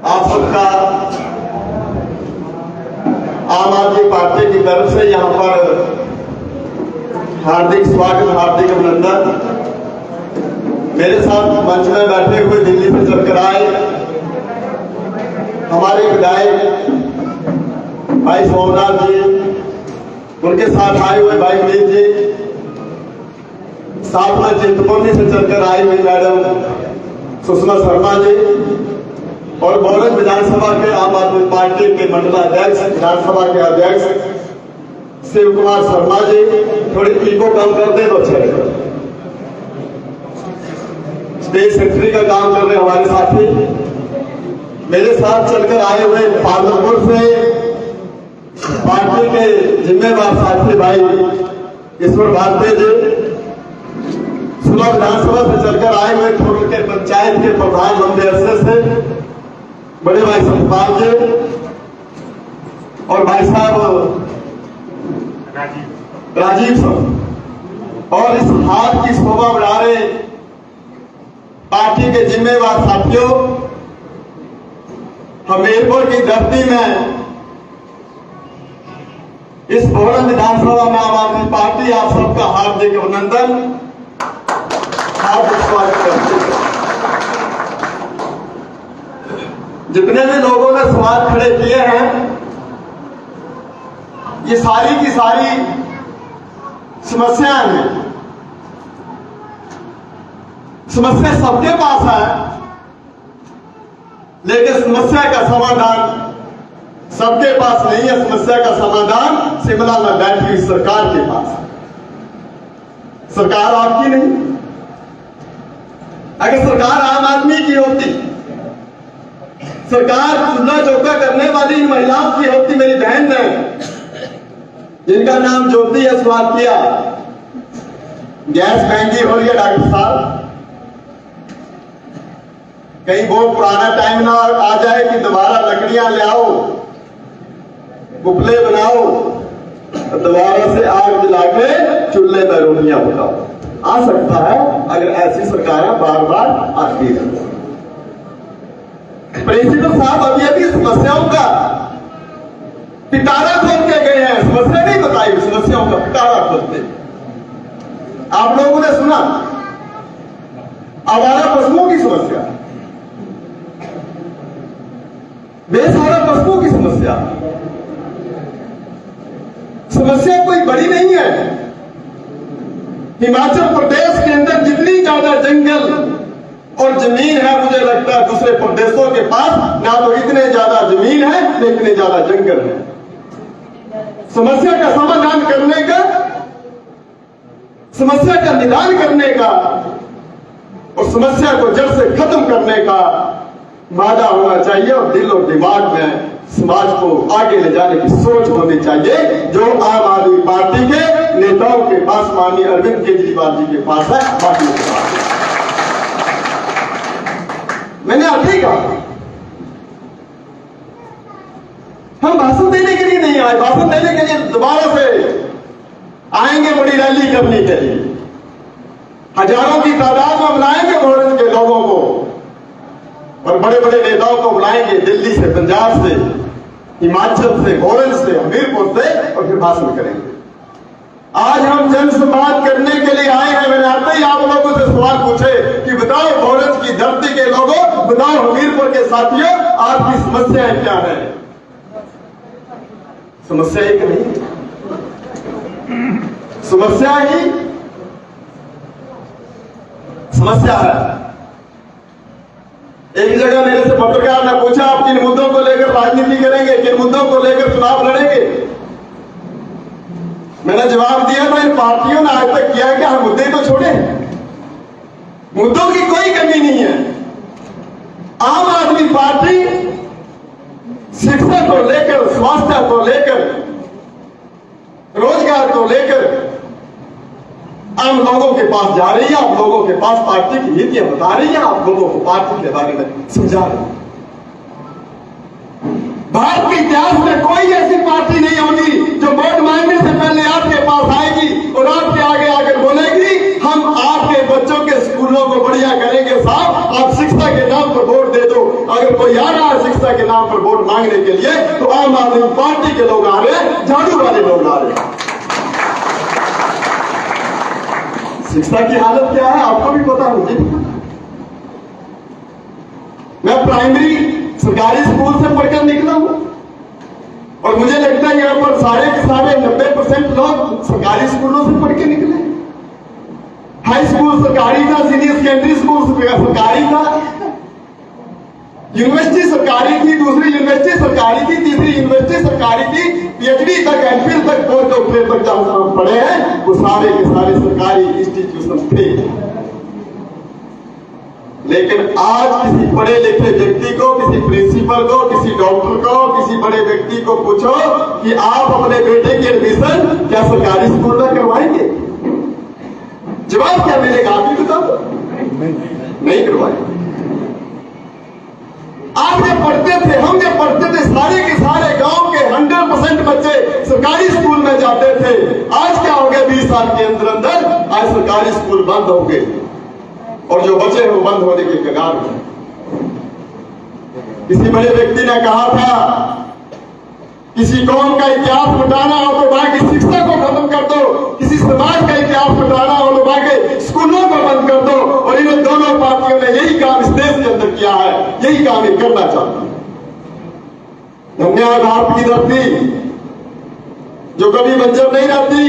आप सबका आम आदमी पार्टी की तरफ से यहाँ पर हार्दिक स्वागत, हार्दिक अभिनंदन। मेरे साथ मंच में बैठे हुए दिल्ली से चलकर आए हमारे विधायक भाई सोमनाथ जी, उनके साथ आए हुए भाई अमित जी, साथ में चिंतपूर्णी से चलकर आई हुई मैडम सुषमा शर्मा जी और बौरज विधानसभा के आम आदमी पार्टी के मंडलाध्यक्ष, विधानसभा के अध्यक्ष शिव कुमार शर्मा जी। थोड़ी इको कम कर दे तो अच्छा रहेगा। स्टेज सेक्रेटरी का काम कर रहे हमारे साथी, मेरे साथ चलकर आए हुए पालमपुर से पार्टी के जिम्मेदार साथी भाई ईश्वर भारती जी, सुना विधानसभा से चलकर आए हुए खोल के पंचायत के प्रधान मंत्री से बड़े भाई सतपाल जी और भाई साहब राजीव साहब, और इस हाथ की शोभा बढ़ा रहे पार्टी के जिम्मेदार साथियों, हमीरपुर की धरती में इस भोरन विधानसभा में आम आदमी पार्टी आप सबका हार्दिक अभिनंदन, हार्दिक स्वागत करती है। जितने भी लोगों ने सवाल खड़े किए हैं, ये सारी की सारी समस्याएं हैं। समस्या सबके पास है, लेकिन समस्या का समाधान सबके पास नहीं है। समस्या का समाधान शिमला में बैठी हुई सरकार के पास है। सरकार आपकी नहीं। अगर सरकार आम आदमी की होती, सरकार चूल्हा चौका करने वाली इन महिलाओं की होती, मेरी बहन ने जिनका नाम ज्योति है सवाल किया, गैस महंगी हो रही है डॉक्टर साहब, कहीं वो पुराना टाइम ना आ जाए कि दोबारा लकड़ियां ले आओ, उपले बनाओ, दोबारा से आग जला के चूल्हे में रोटियां पकाओ। आ सकता है अगर ऐसी सरकारें बार बार आती है। प्रिंसिपल साहब अभी अभी समस्याओं का पिटारा खोल के गए हैं। समस्या नहीं बताई, समस्याओं का पिटारा खोलते। आप लोगों ने सुना आवारा पशुओं की समस्या, बेसहारा पशुओं की समस्या। समस्या कोई बड़ी नहीं है। हिमाचल प्रदेश के अंदर जितनी ज्यादा जंगल और जमीन है, मुझे लगता है दूसरे प्रदेशों के पास ना तो इतने ज्यादा जमीन है न इतने ज्यादा जंगल है। समस्या का समाधान करने का, समस्या का निदान करने का और समस्या को जड़ से खत्म करने का मादा होना चाहिए और दिल और दिमाग में समाज को आगे ले जाने की सोच होनी चाहिए, जो आम आदमी पार्टी के नेताओं के पास, माननीय अरविंद केजरीवाल जी के पास है, पार्टी के पास है। मैंने अभी कहा हम भाषण देने के लिए नहीं आए, भाषण देने के लिए दोबारा से आएंगे बड़ी रैली करने के लिए। हजारों की तादाद में बुलाएंगे भोरन के लोगों को और बड़े बड़े नेताओं को बुलाएंगे, दिल्ली से, पंजाब से, हिमाचल से, भोरन से, हमीरपुर से, और फिर भाषण करेंगे। आज हम जनसंवाद करने के लिए आए हैं। मैंने आते ही आप लोगों से सवाल पूछे कि बताओ भोरन की धरती के लोगों, बताओ हमीरपुर के साथियों, आपकी समस्याएं क्या है? समस्या एक नहीं, समस्या ही समस्या है। एक जगह मेरे से पत्रकार ने पूछा, आप किन मुद्दों को लेकर राजनीति करेंगे, किन मुद्दों को लेकर चुनाव लड़ेंगे? मैंने जवाब दिया था, इन पार्टियों ने आज तक किया है कि हम मुद्दे तो छोड़े, मुद्दों की कोई कमी नहीं है। आम आदमी पार्टी शिक्षा को लेकर, स्वास्थ्य को लेकर, रोजगार को लेकर आम लोगों के पास जा रही है। आप लोगों के पास पार्टी की नीतियां बता रही है, आप लोगों को पार्टी के बारे में समझा रही है। भारत के इतिहास में कोई ऐसी पार्टी नहीं होगी जो वोट मांगने से पहले आपके पास आएगी और आपके आगे आकर बोलेगी, हम आपके बच्चों के स्कूलों को बढ़िया करेंगे साहब, आप शिक्षा के नाम पर वोट दे दो। अगर कोई आ रहा है शिक्षा के नाम पर वोट मांगने के लिए, तो आम आदमी पार्टी के लोग आ रहे हैं, झाड़ू वाले लोग आ रहे हैं। शिक्षा की हालत क्या है आपको भी पता, मुझे भी पता। मैं प्राइमरी सरकारी स्कूल से पढ़कर निकला हूं और मुझे लगता है यहां पर सारे के सारे 90% लोग सरकारी स्कूलों से पढ़ के निकले। हाई स्कूल सरकारी था, सीनियर सेकेंडरी स्कूल सरकारी था, यूनिवर्सिटी सरकारी थी, दूसरी यूनिवर्सिटी सरकारी थी, तीसरी यूनिवर्सिटी सरकारी थी, पीएचडी तक, एमफिल तक, पोस्ट डॉक्टरेट तक जहां हम पढ़े हैं वो सारे के सारे सरकारी इंस्टीट्यूशन थे। लेकिन आज किसी पढ़े लिखे व्यक्ति को, किसी प्रिंसिपल को, किसी डॉक्टर को, किसी बड़े व्यक्ति को पूछो कि आप अपने बेटे की एडमिशन क्या सरकारी स्कूल में करवाएंगे, जवाब क्या मिलेगा आप ही बताओ? नहीं करवाएंगे। आप जब पढ़ते थे, हम जब पढ़ते थे, सारे के सारे गांव के 100% बच्चे सरकारी स्कूल में जाते थे। आज क्या हो गया? 20 साल के अंदर अंदर आज सरकारी स्कूल बंद हो गए और जो बचे वो बंद होने के कगार में। किसी बड़े व्यक्ति ने कहा था, किसी कौम का इतिहास मिटाना हो तो वहां की शिक्षा को खत्म कर दो, किसी समाज का इतिहास मिटाना हो तो वहां के स्कूलों को बंद कर दो। और इन दोनों पार्टियों ने यही काम इस देश के अंदर किया है, यही काम ये करना चाहती है। धन्यवाद आपकी धरती जो कभी बंजर नहीं रहती,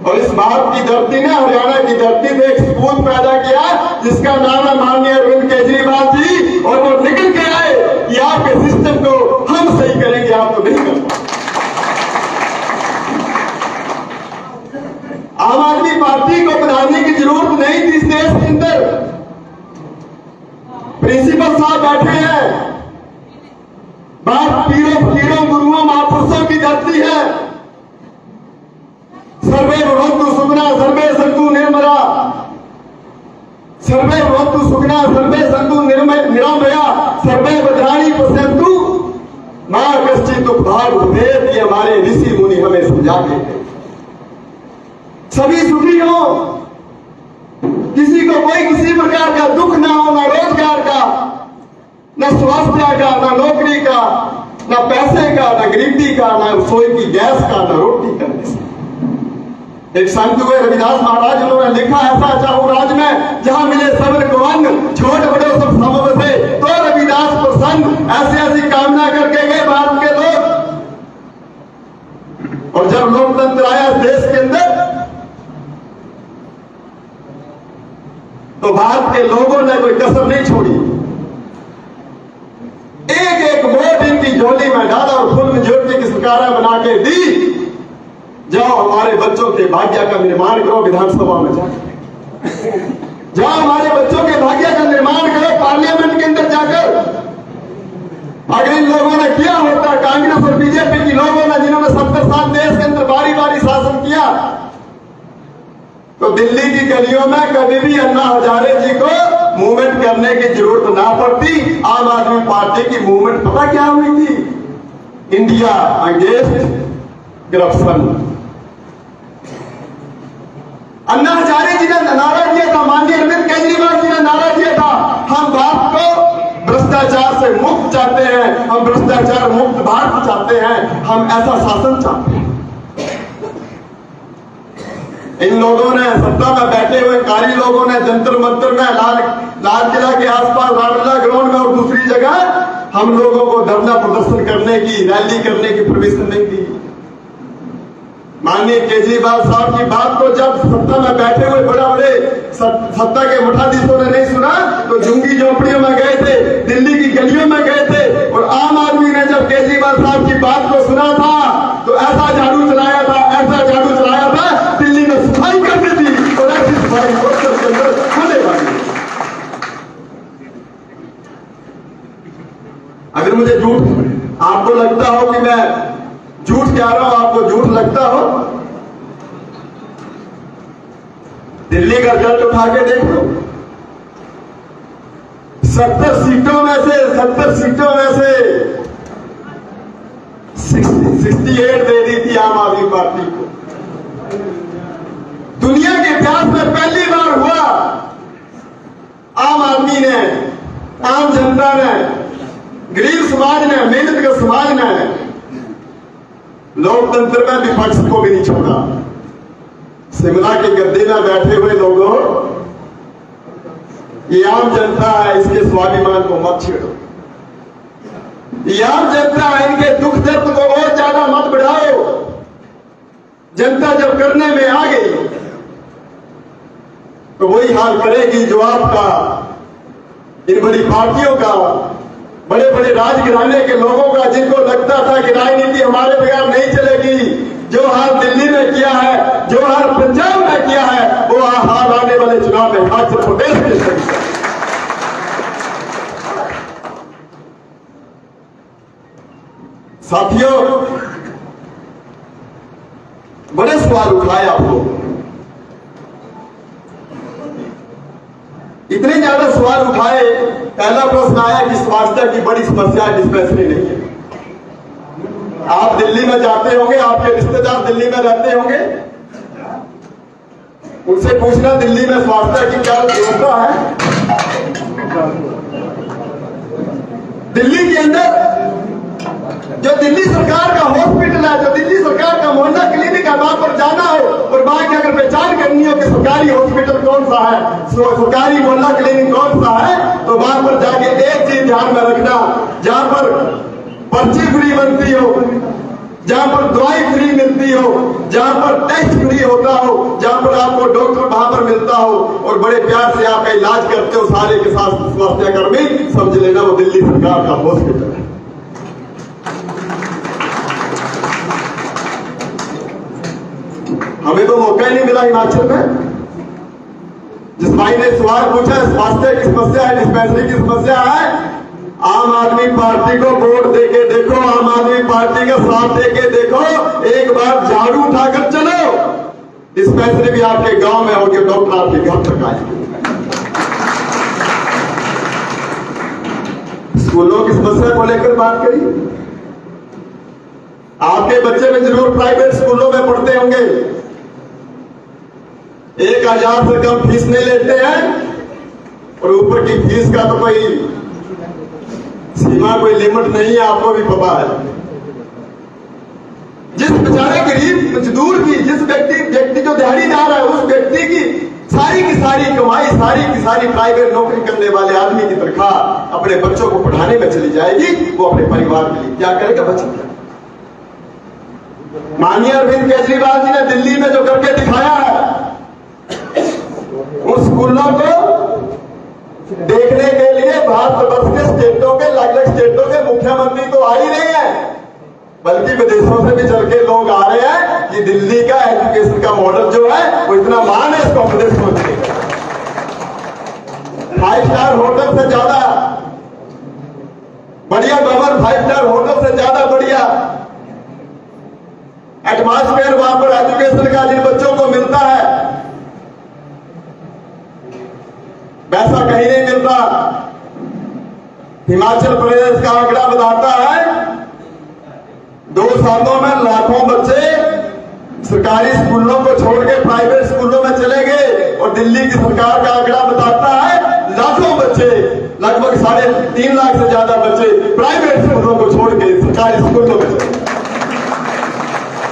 और इस भारत की धरती ने, हरियाणा की धरती ने एक स्कूल पैदा किया जिसका नाम है माननीय अरविंद केजरीवाल जी, और वो निकल के आए कि आपके सिस्टम को हम सही करेंगे, आप तो नहीं कर। आम आदमी पार्टी को बनाने की जरूरत नहीं थी इस देश के अंदर। प्रिंसिपल साहब बैठे हैं, बात पीरों गुरुओं महापुरुषों की धरती है। सर्वे भवन्तु सुखिनः, सर्वे सन्तु निर्मलाः, सर्वे भवन्तु सुखिनः, सर्वे सन्तु निरामयाः, सर्वे भद्राणि पश्यन्तु मा कश्चित् दुःखात् भवेत्। ये हमारे ऋषि मुनि हमें समझा गए। सभी सुखी हो, किसी को कोई किसी प्रकार का दुख ना हो, ना रोजगार का, ना स्वास्थ्य का, ना नौकरी का, ना पैसे का, ना गरीबी का, ना रसोई की गैस का, ना रोटी का। एक संत हुए रविदास महाराज, उन्होंने लिखा, ऐसा चाहूं राज में जहां मिले सबन को अन्न, छोटे बड़े सब समव से, तो रविदास प्रसन्न। ऐसी ऐसी कामना करके गए भारत के लोग। और जब लोकतंत्र आया देश के अंदर, तो भारत के लोगों ने कोई कसर नहीं छोड़ी। एक एक वोट इनकी झोली में डाला और फुल मेजोरिटी की सरकारें बना के दी। जाओ हमारे बच्चों के भाग्य का निर्माण करो विधानसभा में जाकर, जाओ हमारे बच्चों के भाग्य का निर्माण करो पार्लियामेंट के अंदर जाकर। अगर इन लोगों ने किया होता, कांग्रेस और बीजेपी की लोगों ने, जिन्होंने 70 साल देश के अंदर बारी बारी शासन किया, तो दिल्ली की गलियों में कभी भी अन्ना हजारे जी को मूवमेंट करने की जरूरत ना पड़ती। आम आदमी पार्टी की मूवमेंट पता क्या हुई थी? India against corruption. Anna Hazare ji ने नारा दिया था, माननीय अरविंद केजरीवाल जी ने नारा दिया था, हम भारत को भ्रष्टाचार से मुक्त चाहते हैं, हम भ्रष्टाचार मुक्त भारत चाहते हैं, हम ऐसा शासन चाहते हैं। इन लोगों ने, सत्ता में बैठे हुए कारी लोगों ने, जंतर मंतर में, लाल किला के आसपास, रामलीला ग्राउंड में और दूसरी जगह हम लोगों को धरना प्रदर्शन करने की, रैली करने की परमिशन नहीं दी। माननीय केजरीवाल साहब की बात को जब सत्ता में बैठे हुए बड़े बड़े सत्ता के मठाधीशों ने नहीं सुना, तो झुंगी झोपड़ियों में गए थे, दिल्ली की गलियों में गए थे। और आम आदमी ने जब केजरीवाल साहब की बात को सुना था, तो ऐसा झाड़ू चलाया था, ऐसा झाड़ू चलाया था, दिल्ली में सफाई करनी थी। और ऐसी सफाई के अंदर होने वाली। अगर मुझे झूठ आपको लगता हो कि मैं झूठ कह रहा हूं, आपको झूठ लगता हो, दिल्ली का रिजल्ट उठा के देख लो। 70 सीटों में से 68 दे दी थी आम आदमी पार्टी को। दुनिया के इतिहास में पहली बार हुआ, आम आदमी ने, आम जनता ने गरीब समाज ने, मेहनत का समाज ने लोकतंत्र में विपक्ष को भी नहीं छोड़ा। शिमला के गद्दे में बैठे हुए लोगों, ये आम जनता है, इसके स्वाभिमान को मत छेड़ो। ये आम जनता है, इनके दुख दर्द को और ज्यादा मत बढ़ाओ। जनता जब करने में आ गई तो वही हाल करेगी जो आपका, इन बड़ी पार्टियों का, बड़े बड़े राजघराने के लोगों का, जिनको लगता था कि राजनीति हमारे बगैर नहीं चलेगी। जो हाल दिल्ली में किया है, जो हाल पंजाब में किया है, वो हाल आने वाले चुनाव में हिमाचल प्रदेश में करेगा। साथियों, बड़े सवाल उठाए आप लोग, इतने ज्यादा सवाल उठाए। पहला प्रश्न आया कि स्वास्थ्य की बड़ी समस्या डिस्पेंसरी नहीं है। आप दिल्ली में जाते होंगे, आपके रिश्तेदार दिल्ली में रहते होंगे, उनसे पूछना दिल्ली में स्वास्थ्य की क्या व्यवस्था है। दिल्ली के अंदर जो दिल्ली सरकार का हॉस्पिटल है, जो दिल्ली सरकार का मोहल्ला क्लिनिक है, वहां पर जाना हो और वहां की अगर पहचान करनी हो कि सरकारी हॉस्पिटल कौन सा है, सरकारी मोहल्ला क्लिनिक कौन सा है, तो वहां पर जाके एक चीज ध्यान में रखना, जहां पर पर्ची फ्री बनती हो, जहां पर दवाई फ्री मिलती हो, जहां पर टेस्ट फ्री होता हो, जहां पर आपको डॉक्टर वहां पर मिलता हो और बड़े प्यार से आपका इलाज करते हो सारे के साथ स्वास्थ्य कर्मी, समझ लेना वो दिल्ली सरकार का हॉस्पिटल है। हमें तो मौका ही नहीं मिला हिमाचल में। जिस भाई ने सवाल पूछा, स्वास्थ्य की समस्या है, डिस्पेंसरी की समस्या है, आम आदमी पार्टी को वोट देके देखो, आम आदमी पार्टी का साथ देके देखो, एक बार झाड़ू उठाकर चलो, डिस्पेंसरी भी आपके गांव में होगी, डॉक्टर आपके घर तक आएंगे। स्कूलों की समस्या को लेकर बात करिए। आपके बच्चे में जरूर प्राइवेट स्कूलों में पढ़ते होंगे, 1000 से कम फीस नहीं लेते हैं और ऊपर की फीस का तो कोई सीमा, कोई लिमिट नहीं है, आपको भी पता है। जिस बेचारे गरीब मजदूर की, जिस व्यक्ति जो दिहाड़ीदार है, उस व्यक्ति की सारी की सारी कमाई, सारी की सारी प्राइवेट नौकरी करने वाले आदमी की तनख्वाह अपने बच्चों को पढ़ाने में चली जाएगी, वो अपने परिवार के लिए क्या करेगा बच्चा। माननीय अरविंद केजरीवाल जी ने दिल्ली में जो करके दिखाया है, उन स्कूलों को देखने के लिए भारतवर्ष के स्टेटों के, अलग अलग स्टेटों के मुख्यमंत्री तो आ ही नहीं है, बल्कि विदेशों से भी चल के लोग आ रहे हैं कि दिल्ली का एजुकेशन का मॉडल जो है वो इतना महान है, इसको प्रदेश में 5 स्टार होटल से ज्यादा बढ़िया भवन, 5 स्टार होटल से ज्यादा बढ़िया एटमॉस्फेयर वहां पर एजुकेशन का जिन बच्चों को मिलता है, वैसा कहीं नहीं मिलता। हिमाचल प्रदेश का आंकड़ा बताता है 2 सालों में लाखों बच्चे सरकारी स्कूलों को छोड़ के प्राइवेट स्कूलों में चले गए, और दिल्ली की सरकार का आंकड़ा बताता है लाखों बच्चे, लगभग 3.5 लाख से ज्यादा बच्चे प्राइवेट स्कूलों को छोड़ के सरकारी स्कूलों में चले।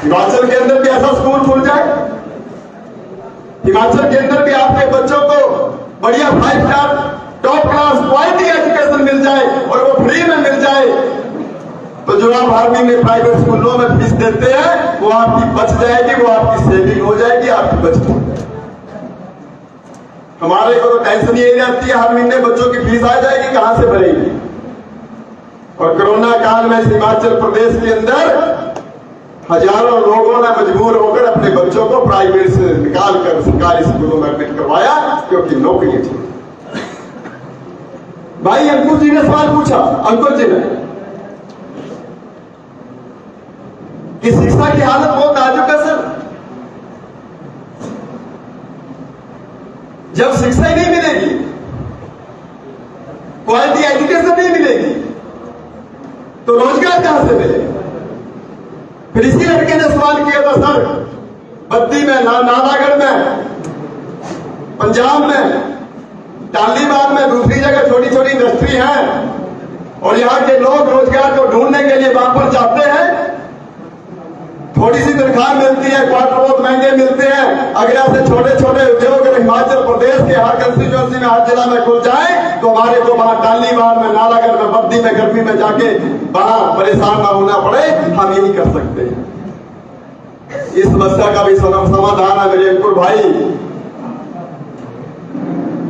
हिमाचल के अंदर भी ऐसा स्कूल खुल जाए, हिमाचल के अंदर भी आपके बच्चों को बढ़िया 5 star top class quality education मिल जाए और वो फ्री में मिल जाए, तो जो आप आर्मी में प्राइवेट स्कूलों में फीस देते हैं वो आपकी बच जाएगी, वो आपकी सेविंग हो जाएगी, आपकी बचत हो जाएगी। हमारे को तो टेंशन यही रहती है हर महीने बच्चों की फीस आ जाएगी, कहां से भरेगी। और कोरोना काल में हिमाचल प्रदेश के अंदर हजारों लोगों ने मजबूर होकर अपने बच्चों को प्राइवेट से निकालकर सरकारी स्कूलों में एडमिट करवाया, क्योंकि नौकरी थी। भाई अंकुर जी ने सवाल पूछा, अंकुर जी ने, कि शिक्षा की हालत बहुत नाजुक है सर, जब शिक्षा ही नहीं मिलेगी, क्वालिटी एजुकेशन नहीं मिलेगी, तो रोजगार कहां से मिलेगा। फिर इसी लड़के ने सवाल किया था सर, बद्दी में, नालागढ़ में, पंजाब में, टालीबाग में, दूसरी जगह छोटी छोटी इंडस्ट्री है, और यहाँ के लोग रोजगार को ढूंढने के लिए वहां पर जाते हैं। थोड़ी सी तनख्वाह मिलती है, क्वार्टर बहुत महंगे मिलते हैं। अगर ऐसे छोटे छोटे उद्योग हिमाचल प्रदेश के हर कंस्टिट्यूंसी में, हर जिला में खुल जाए तो हमारे को वहां टालीवाल में, नालागढ़ में, बद्दी में, गर्मी में जाके वहां परेशान ना होना पड़े। हम यही कर सकते हैं। इस समस्या का भी समाधान है मेरे अंकुर भाई।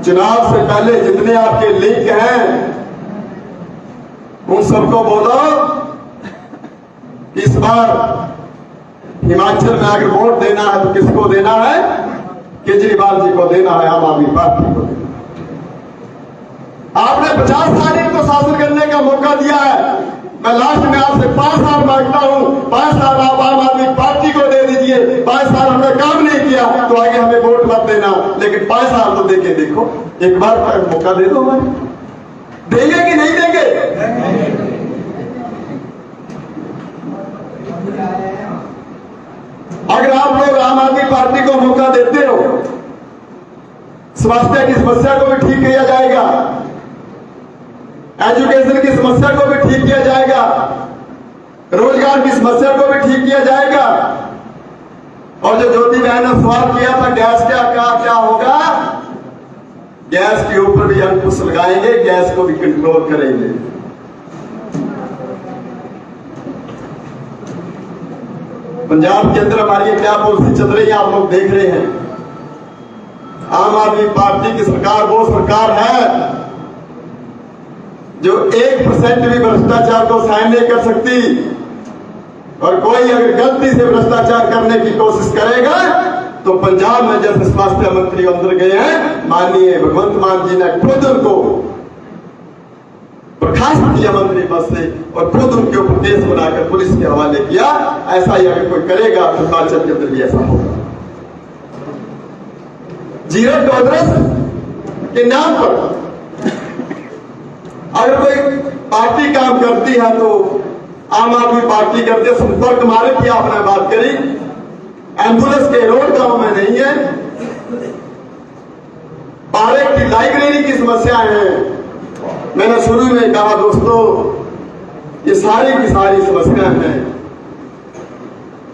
चुनाव से पहले जितने आपके लिंक हैं उन सबको बोलो इस बार हिमाचल में अगर वोट देना है तो किसको देना है? केजरीवाल जी को देना है, आम आदमी पार्टी को देना है। आपने 50 साल इनको शासन करने का मौका दिया है। मैं लास्ट में आपसे 5 साल मांगता हूं। 5 साल आप आम आदमी पार्टी को दे दीजिए। 5 साल हमने काम नहीं किया तो आगे हमें वोट मत देना, लेकिन 5 साल तो देके देखो, एक बार मौका दे दो। हमें देंगे कि नहीं देंगे? अगर आप लोग आम आदमी पार्टी को मौका देते हो, स्वास्थ्य की समस्या को भी ठीक किया जाएगा, एजुकेशन की समस्या को भी ठीक किया जाएगा, रोजगार की समस्या को भी ठीक किया जाएगा। और जो ज्योति बहन ने सवाल किया था गैस का क्या होगा, गैस के ऊपर भी अंकुश लगाएंगे, गैस को भी कंट्रोल करेंगे। पंजाब के अंदर हमारी क्या पॉलिसी चल रही है आप लोग देख रहे हैं। आम आदमी पार्टी की सरकार वो सरकार है जो 1% भी भ्रष्टाचार को सहन नहीं कर सकती। और कोई अगर गलती से भ्रष्टाचार करने की कोशिश करेगा तो पंजाब में जैसे स्वास्थ्य मंत्री अंदर गए हैं, माननीय भगवंत मान जी ने खुद उनको बर्खास्त किया मंत्री पद से और खुद उनके ऊपर केस बनाकर पुलिस के हवाले किया। ऐसा ही अगर कोई करेगा तो हिमाचल के अंदर भी ऐसा होगा। जीरो टॉलरेंस के नाम पर अगर कोई पार्टी काम करती है तो आम आदमी पार्टी करती है। संपर्क मारे की आपने बात करी, एम्बुलेंस के रोड गांव में नहीं है, पारे की लाइब्रेरी की समस्याएं हैं। मैंने शुरू में कहा दोस्तों ये सारी की सारी समस्याएं हैं,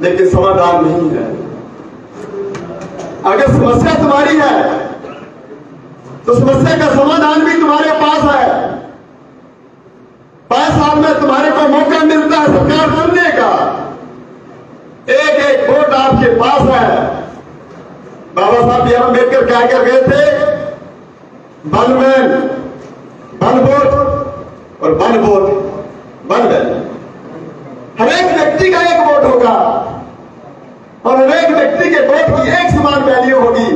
लेकिन समाधान नहीं है। अगर समस्या तुम्हारी है तो समस्या का समाधान भी तुम्हारे पास है। 5 साल में तुम्हारे को मौका मिलता है सरकार बनने का। एक एक वोट आपके पास है। बाबा साहब बी आर अम्बेडकर क्या कर गए थे? वन मैन वन वोट और वन वोट वन वैल्यू। हर एक व्यक्ति का एक वोट होगा और हर एक व्यक्ति के वोट की एक समान वैल्यू होगी।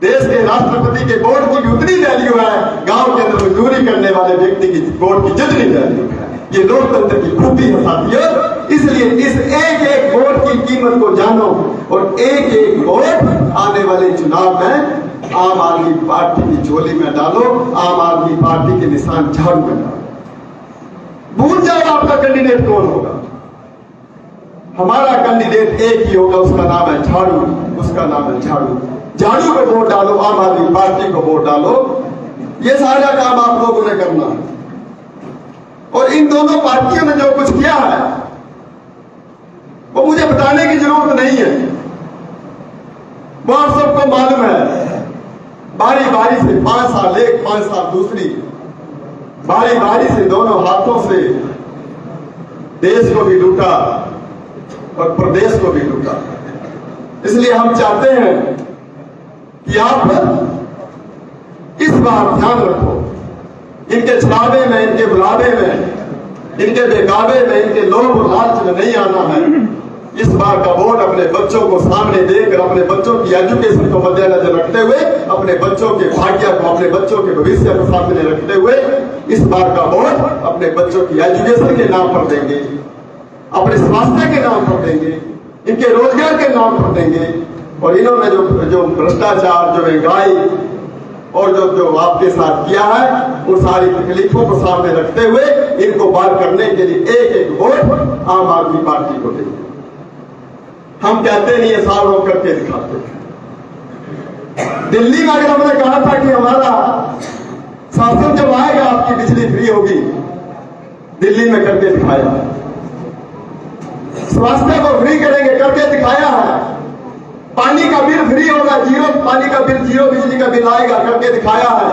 देश के राष्ट्रपति के वोट की उतनी वैल्यू है, गांव के अंदर मजदूरी करने वाले व्यक्ति की वोट की जितनी वैल्यू है। ये लोकतंत्र की खूबी है साथियों। इसलिए इस एक एक वोट की कीमत को जानो और एक एक वोट आने वाले चुनाव में आम आदमी पार्टी की झोली में डालो, आम आदमी पार्टी के निशान झाड़ू में डालो। भूल जाओ आपका कैंडिडेट कौन होगा। हमारा कैंडिडेट एक ही होगा, उसका नाम है झाड़ू, उसका नाम है झाड़ू। झाड़ू को वोट डालो, आम आदमी पार्टी को वोट डालो। ये सारा काम आप लोगों ने करना है। और इन दोनों पार्टियों ने जो कुछ किया है वो मुझे बताने की जरूरत नहीं है, वो आप सबको मालूम है। बारी बारी से 5 साल एक, 5 साल दूसरी, बारी बारी से दोनों हाथों से देश को भी लूटा और प्रदेश को भी लूटा। इसलिए हम चाहते हैं कि आप इस बार ध्यान रखो, इनके छलावे में, इनके बुलावे में, इनके बेकावे में, इनके लोभ और लालच में नहीं आना है। इस बार का वोट अपने बच्चों को सामने देकर, अपने बच्चों की एजुकेशन को मद्देनजर रखते हुए, अपने बच्चों के भाग्य को, अपने बच्चों के भविष्य को सामने रखते हुए इस बार का वोट अपने बच्चों की एजुकेशन के नाम पर देंगे, अपने स्वास्थ्य के नाम पर देंगे, इनके रोजगार के नाम पर देंगे। और इन्होंने जो भ्रष्टाचार, जो महंगाई और जो आपके साथ किया है, उन सारी तकलीफों को सामने रखते हुए इनको पार करने के लिए एक एक वोट आम आदमी पार्टी को देंगे। हम कहते नहीं है, साल हो करके दिखाते। दिल्ली में अगर हमने कहा था कि हमारा शासन जब आएगा आपकी बिजली फ्री होगी, दिल्ली में करके दिखाया। स्वास्थ्य को फ्री करेंगे, करके दिखाया है। पानी का बिल फ्री होगा, जीरो पानी का बिल, जीरो बिजली का बिल आएगा, करके दिखाया है।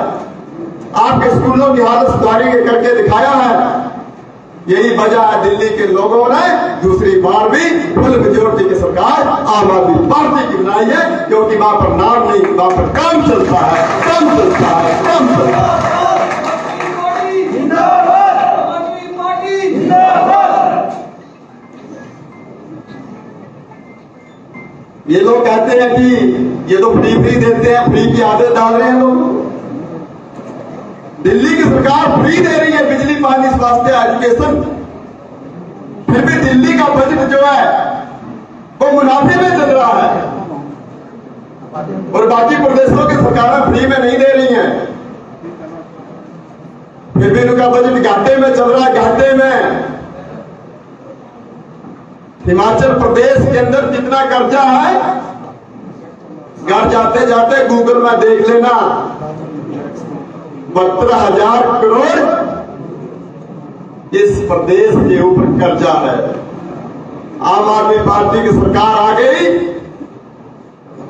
आपके स्कूलों की हालत सुधारेंगे, करके दिखाया है। यही वजह है दिल्ली के लोगों ने दूसरी बार भी फुल मेजोरिटी की सरकार आम आदमी पार्टी की बनाई है, क्योंकि वहां पर नाम नहीं, वहां पर काम चलता है, काम चलता है, काम चलता है। ये लोग कहते हैं कि ये तो फ्री देते हैं, फ्री की आदत डाल रहे हैं लोग। दिल्ली की सरकार फ्री दे रही है बिजली, पानी, स्वास्थ्य, एजुकेशन, फिर भी दिल्ली का बजट जो है वो मुनाफे में चल रहा है, और बाकी प्रदेशों की सरकारें फ्री में नहीं दे रही हैं, फिर भी उनका बजट घाटे में चल रहा है, घाटे में। हिमाचल प्रदेश के अंदर कितना कर्जा है, घर जाते जाते गूगल में देख लेना, 72,000 करोड़ इस प्रदेश के ऊपर कर्जा है। आम आदमी पार्टी की सरकार आ गई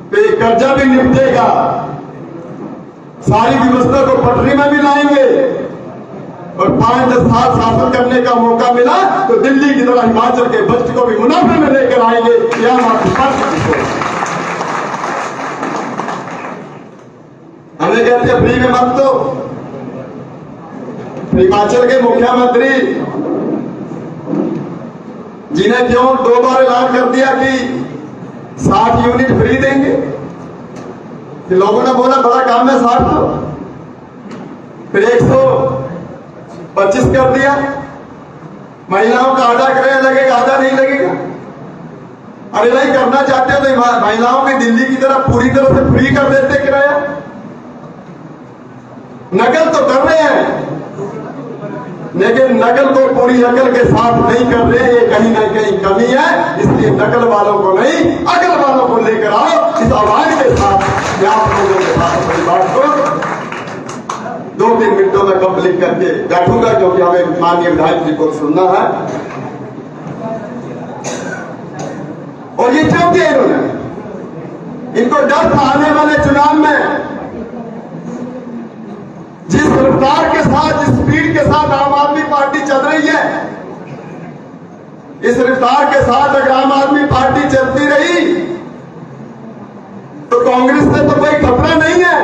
तो ये कर्जा भी निपटेगा, सारी व्यवस्था को पटरी में भी लाएंगे, और 5-10 साल शासन करने का मौका मिला तो दिल्ली की तरह हिमाचल के बजट को भी मुनाफे में लेकर आएंगे। यह हमारी पार्टी की सोच। हमें कहते हैं फ्री में मत दो। हिमाचल के मुख्यमंत्री जिन्हें क्यों 2 बार ऐलान कर दिया कि 60 यूनिट फ्री देंगे, कि लोगों ने बोला बड़ा काम है 60 तो, फिर 125 कर दिया। महिलाओं का आधा किराया लगेगा, आधा नहीं लगेगा। अरे नहीं करना चाहते हो तो महिलाओं की दिल्ली की तरह पूरी तरह से फ्री कर देते किराया। नकल तो कर रहे हैं, लेकिन नकल को पूरी अकल के साथ नहीं कर रहे, ये कहीं ना कहीं कमी है। इसलिए नकल वालों को नहीं, अकल वालों को लेकर आओ। इस आवाज के साथ आप लोगों के साथ बड़ी बात को 2-3 मिनटों में कंप्लीट करके बैठूंगा, क्योंकि हमें माननीय विधायक जी को सुनना है। और ये क्यों किया इन्होंने? इनको डर था आने वाले चुनाव में जिस रफ्तार के साथ, जिस स्पीड के साथ आम आदमी पार्टी चल रही है, इस रफ्तार के साथ अगर आम आदमी पार्टी चलती रही तो कांग्रेस से तो कोई खतरा नहीं है,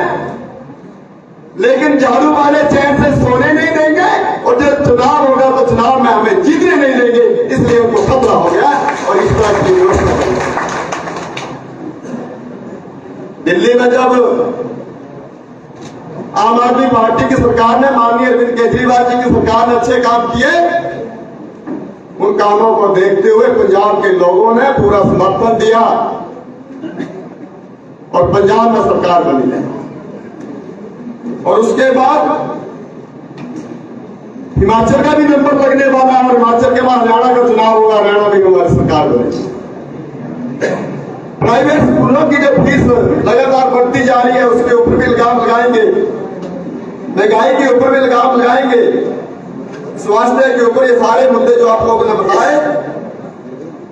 लेकिन झाड़ू वाले चैन से सोने नहीं देंगे, और जब चुनाव होगा तो चुनाव में हमें जीतने नहीं देंगे। इसलिए उनको खतरा हो गया और इस तरह की व्यवस्था हो गई। दिल्ली में जब आम आदमी पार्टी की सरकार ने, माननीय अरविंद केजरीवाल जी की सरकार ने अच्छे काम किए, उन कामों को देखते हुए पंजाब के लोगों ने पूरा समर्थन दिया और पंजाब में सरकार बनी है। और उसके बाद हिमाचल का भी नंबर लगने वाला है, और हिमाचल के बाद हरियाणा का चुनाव होगा, हरियाणा में हमारी सरकार बनेगी। प्राइवेट स्कूलों की जो फीस लगातार बढ़ती जा रही है, उसके ऊपर भी लगाम लगाएंगे, महंगाई के ऊपर भी लगाम लगाएंगे, स्वास्थ्य के ऊपर, ये सारे मुद्दे जो आप लोगों ने बताए,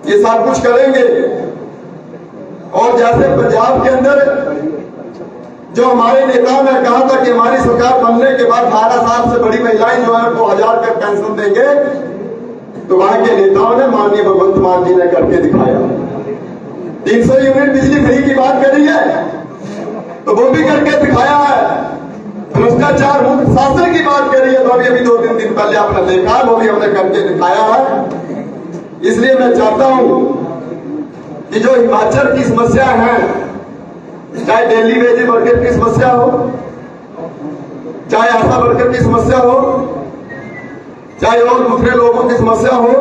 ये सब कुछ करेंगे। और जैसे पंजाब के अंदर जो हमारे नेताओं ने कहा था कि हमारी सरकार बनने के बाद 18 साल से बड़ी महिलाएं जो है उनको 1000 का पेंशन देंगे, तो वहां के नेताओं ने, माननीय भगवंत मान जी ने करके दिखाया। 300 यूनिट बिजली फ्री की बात करी है तो वो भी करके दिखाया है। भ्रष्टाचार मुक्त शासन की बात करी है तो अभी 2-3 दिन पहले आपने देखा है, वो भी हमने करके दिखाया है। इसलिए मैं चाहता हूं कि जो हिमाचल की समस्या है, चाहे डेली वेज वर्कर की समस्या हो, चाहे आशा वर्कर की समस्या हो, चाहे और दूसरे लोगों की समस्या हो,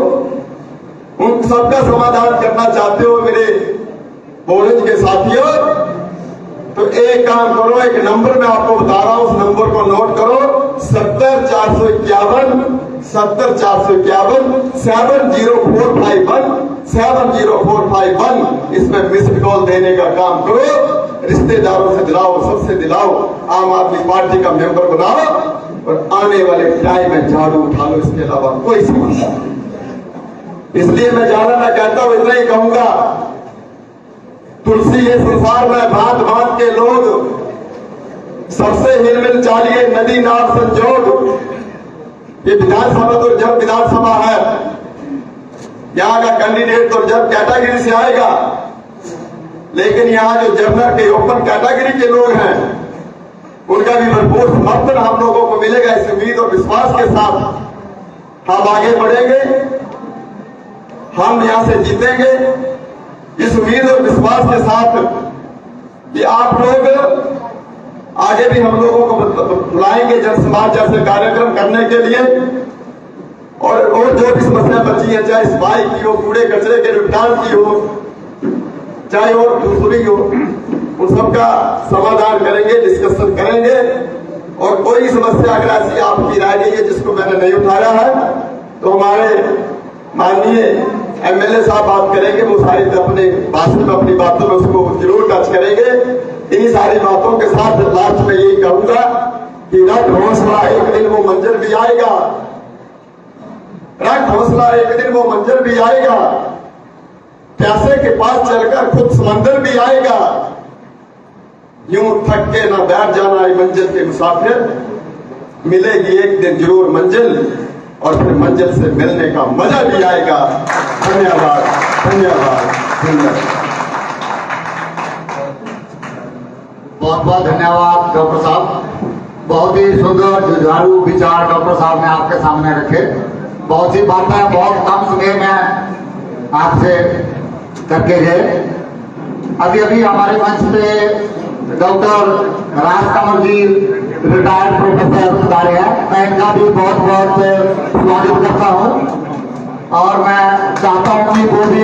उन सबका समाधान करना चाहते हो मेरे बोर्ड के साथियों, तो एक काम करो, एक नंबर मैं आपको बता रहा हूं, उस नंबर को नोट करो, 70-451 70-451 70451 70451। इसमें मिस्ड कॉल देने का काम करो, रिश्तेदारों से दिलाओ, सबसे दिलाओ, आम आदमी पार्टी का मेंबर बनाओ। और आने वाले टाइम में झाड़ू उठा लो, इसके अलावा कोई समस्या नहीं। इसलिए मैं ज्यादा ना कहता हूं, इतना ही कहूंगा, तुलसी ये संसार में भांत भांत के लोग, सबसे हिलमिल चालिए नदी नाव संजोग। ये विधानसभा तो जब विधानसभा है, यहाँ का कैंडिडेट तो जब कैटेगरी से आएगा, लेकिन यहाँ जो जनरल के ओपन कैटेगरी के लोग हैं, उनका भी भरपूर समर्थन हम लोगों को मिलेगा। इस उम्मीद और विश्वास के साथ हम आगे बढ़ेंगे, हम यहां से जीतेंगे, इस उम्मीद और विश्वास के साथ कि आप लोग आगे भी हम लोगों को बुलाएंगे जन समाज जैसे कार्यक्रम करने के लिए। और जो भी समस्या बची है, चाहे सफाई की हो, कूड़े कचरे के निपटान की हो, चाहे और दूसरी हो, उन सबका समाधान करेंगे, डिस्कशन करेंगे। और कोई समस्या अगर ऐसी आपकी राय नहीं है जिसको मैंने नहीं उठाया है, तो हमारे माननीय एमएलए साहब बात करेंगे, वो सारी अपने भाषण में अपनी बातों में उसको जरूर टच करेंगे। इन्हीं सारी बातों के साथ लास्ट में यही कहूंगा कि रख हौसला, एक दिन वो मंजिल भी आएगा, रख हौसला, एक दिन वो मंजिल भी आएगा, प्यासे के पास चलकर खुद समंदर भी आएगा। यूं थक के ना बैठ जाना है मंजिल के मुसाफिर, मिलेगी एक दिन जरूर मंजिल, और फिर मंजिल से मिलने का मजा भी आएगा। धन्यवाद, धन्यवाद, धन्यवाद। बहुत बहुत धन्यवाद डॉक्टर साहब, बहुत ही सुंदर जुझारू विचार डॉक्टर साहब ने आपके सामने रखे। बहुत सी बातें बहुत कम समय में आपसे करके गए। अभी अभी हमारे मंच पे डॉक्टर राजकमल जी रिटायर्ड प्रोफेसर उतारे हैं, मैं इनका भी बहुत बहुत स्वागत करता हूँ। और मैं चाहता हूँ कि वो भी